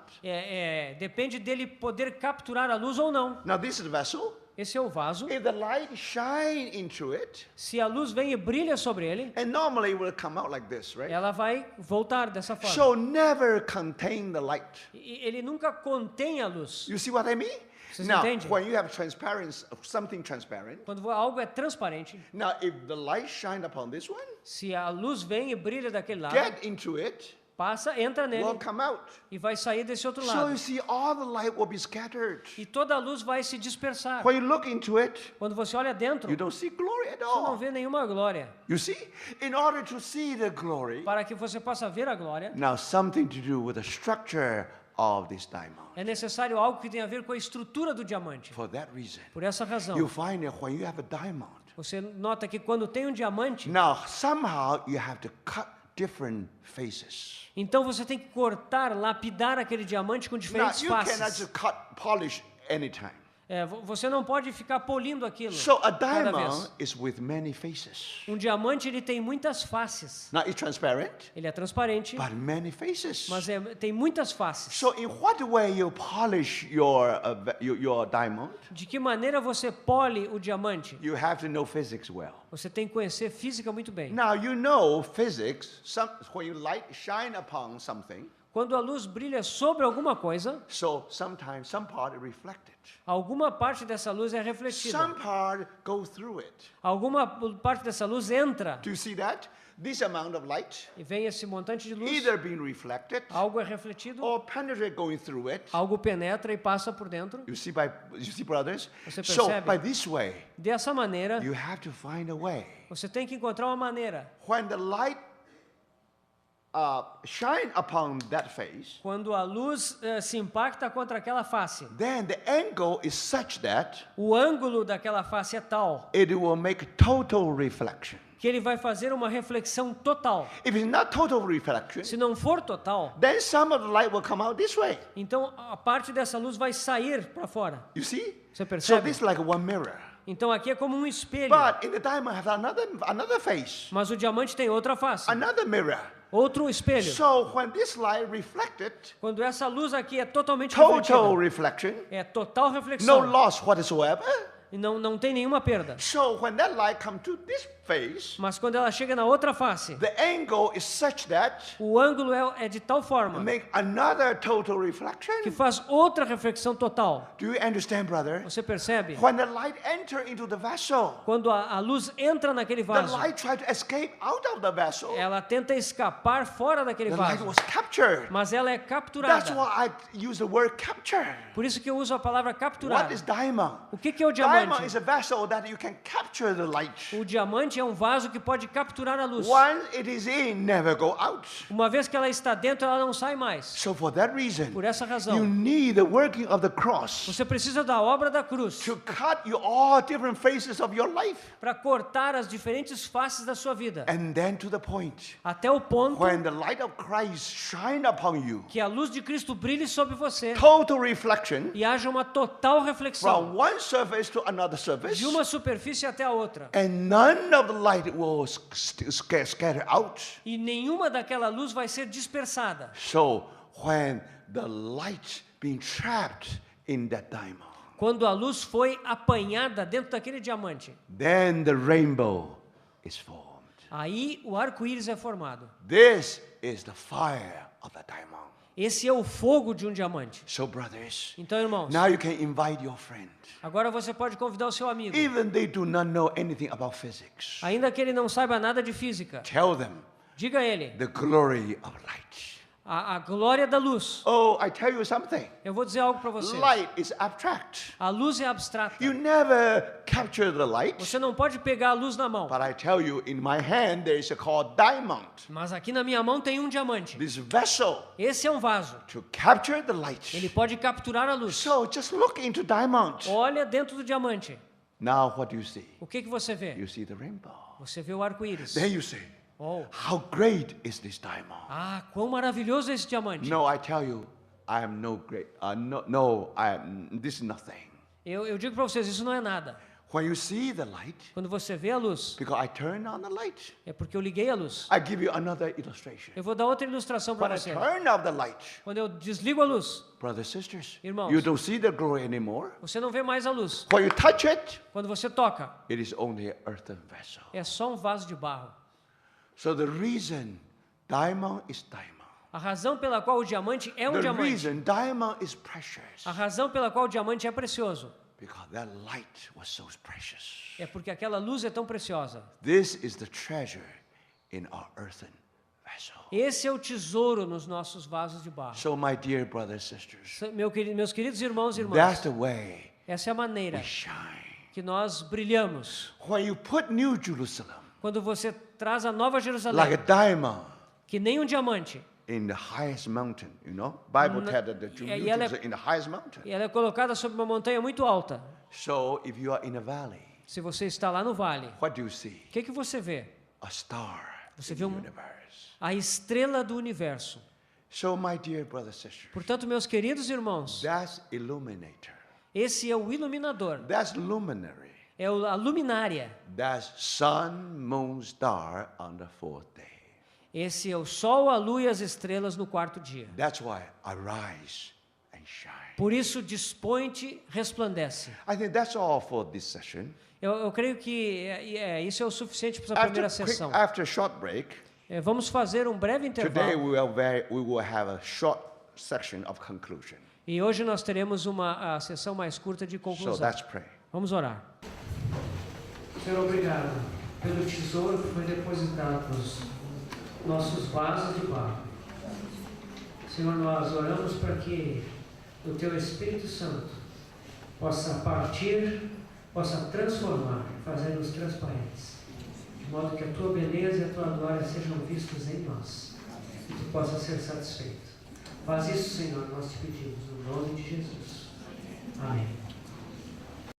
Depende dele poder capturar a luz ou não. Now this is the vessel. Esse é o vaso. If the light shine into it, Se a luz vem e brilha sobre ele, and normally it will come out like this, right? ela vai voltar dessa forma. So never contain the light. Ele nunca contém a luz. You see what I mean? Vocês Now, entendem? when you have transparency, something transparent, Quando algo é transparente, now if the light shine upon this one, se a luz vem e brilha daquele lado, get into it, passa, entra nele will come out. e vai sair desse outro So lado. you see, all the light will be scattered. E toda a luz vai se dispersar. When you look into it, Quando você olha dentro, you don't see glory at você não all. vê nenhuma glória. You see, in order to see the glory, Para que você possa ver a glória, now something to do with the structure of this diamond. é necessário algo que tenha a ver com a estrutura do diamante. For that reason, Por essa razão, you find that when you have a diamond, você nota que quando tem um diamante, now somehow you have to cut different faces. então você tem que cortar, lapidar aquele diamante com Now diferentes you cannot faces. just cut, polish anytime. Você não pode ficar polindo aquilo So a cada diamond vez. is with many faces. Um diamante ele tem muitas faces. Now it's transparent, Ele é transparente, but many faces. mas tem muitas faces. So in what way you polish your diamond? De que maneira você pole o diamante? You have to know physics well. Você tem que conhecer física muito bem. Now you know physics. When you light shine upon something, Quando a luz brilha sobre alguma coisa, So sometimes some part is reflected. alguma parte dessa luz é refletida. Some part go through it. Alguma parte dessa luz entra Do you see that? This amount of light e vem esse montante de luz. either being reflected Algo é refletido, or penetrate going through it. algo penetra e passa por dentro. You see, brothers? Você So percebe? by this way, Dessa maneira, you have to find a way. você tem que encontrar uma maneira. When the light shine upon that face, Quando a luz se impacta contra aquela face, then the angle is such that o ângulo daquela face é tal it will make total reflection. que ele vai fazer uma reflexão total. If it's not total reflection, Se não for total, then some of the light will come out this way. então a parte dessa luz vai sair para fora. You see? Você So percebe? this is like one mirror. Então aqui é como um espelho, But in the diamond has another face, mas o diamante tem outra face, another mirror. outro espelho. So when this light reflected, Quando essa luz aqui é totalmente total refletida, reflection, é total no reflexão loss whatsoever. e não tem nenhuma perda. So when that light come to this face, Mas quando ela chega na outra face, the angle is such that o ângulo é de tal forma make another total que reflection. faz outra reflexão total. Do you understand, brother? Você percebe? When the light enter into the vessel, Quando a luz entra naquele the vaso, light try to escape out of the vessel. ela tenta escapar fora daquele The light vaso, was captured. mas ela é That's capturada. why I use the word capture. Por isso que eu uso a palavra capturar. What is diamond? O que é o Diamond diamante? is a vessel that you can capture the light. O diamante é um vaso que pode capturar a luz. Once it is in, never go out. Uma vez que ela está dentro, ela não sai mais. So for that reason, Por essa you razão, need the working of the cross você precisa da obra da cruz to cut you all different phases of your life. para cortar as diferentes faces da sua vida, And then to the point, até o ponto when the light of Christ shine upon you, que a luz de Cristo brilhe sobre você total reflection e haja uma total reflexão from one surface to another surface, de uma superfície até a outra. and none of the light will scatter out. E nenhuma daquela luz vai ser dispersada. So when the light being trapped in that diamond, Quando a luz foi apanhada dentro daquele diamante, then the rainbow is formed. aí o arco-íris é formado. This is the fire of the diamond. Esse é o fogo de um diamante. So brothers, Então, irmãos, now you can invite your friend. agora você pode convidar o seu amigo, Even they do not know anything about physics. ainda que ele não saiba nada de física. Tell them Diga a ele the glory of light. a glória da luz. Oh, I tell you something. Eu vou dizer algo para você. Light is abstract. A luz é abstrata. You never capture the light. Você não pode pegar a luz na mão. But I tell you, in my hand there is a called diamond. Mas aqui na minha mão tem um diamante. This vessel Esse é um vaso. to capture the light. Ele pode capturar a luz. So just look into diamond. Olha dentro do diamante. Now what do you see? O que você vê? You see the rainbow. Você vê o arco-íris. Then you say, Oh. how great is this diamond? Ah, quão maravilhoso é esse diamante. No, I tell you, I am no great. This is nothing. Eu digo para vocês, isso não é nada. When you see the light, Quando você vê a luz, because I turn on the light, é porque eu liguei a luz. I give you another illustration. Eu vou dar outra ilustração When para I você. turn off the light, Quando eu desligo a luz, brothers, sisters, Irmãos. you don't see the glory anymore. você não vê mais a luz. When you touch it, Quando você toca, it is only an earthen vessel. é só um vaso de barro. So the reason diamond is diamond. A razão pela qual o diamante é um The diamante. reason diamond is precious. A razão pela qual o diamante é precioso Because that light was so precious. é porque aquela luz é tão preciosa. This is the treasure in our earthen vessel. Esse é o tesouro nos nossos vasos de barro. So my dear brothers and sisters, Meus queridos irmãos e that's irmãs, the way essa é a we maneira shine. que nós brilhamos. When you put New Jerusalem Quando você traz a Nova like a Jerusalém, diamond que nem um diamante, in the highest mountain, you know, Bible tells that the New e ela é- Jerusalem in the highest mountain. e ela é colocada sobre uma montanha muito alta. So if you are in a valley, Se você está lá no vale, what do you see? o que você vê? A star Você in vê the um- universe. A estrela do universo. So my dear brothers and sisters, Portanto, meus queridos irmãos, that's illuminator. esse é o iluminador, That's luminary. é a luminária. That's sun, moon, star on the fourth day. Esse é o sol, a lua e as estrelas no quarto dia. That's why arise and shine. Por isso, dispõe-te, resplandece. I think that's all for this session. Eu creio que isso é o suficiente para essa primeira sessão. After a short break, Vamos fazer um breve Today intervalo. we will have a short section of conclusion. E hoje nós teremos a sessão mais curta de So conclusão. let's pray. Vamos orar. Senhor, obrigado pelo tesouro que foi depositado nos nossos vasos de barro. Senhor, nós oramos para que o Teu Espírito Santo possa partir, possa transformar, fazer-nos transparentes, de modo que a Tua beleza e a Tua glória sejam vistos em nós e Tu possa ser satisfeito. Faz isso, Senhor, nós te pedimos, no nome de Jesus. Amém.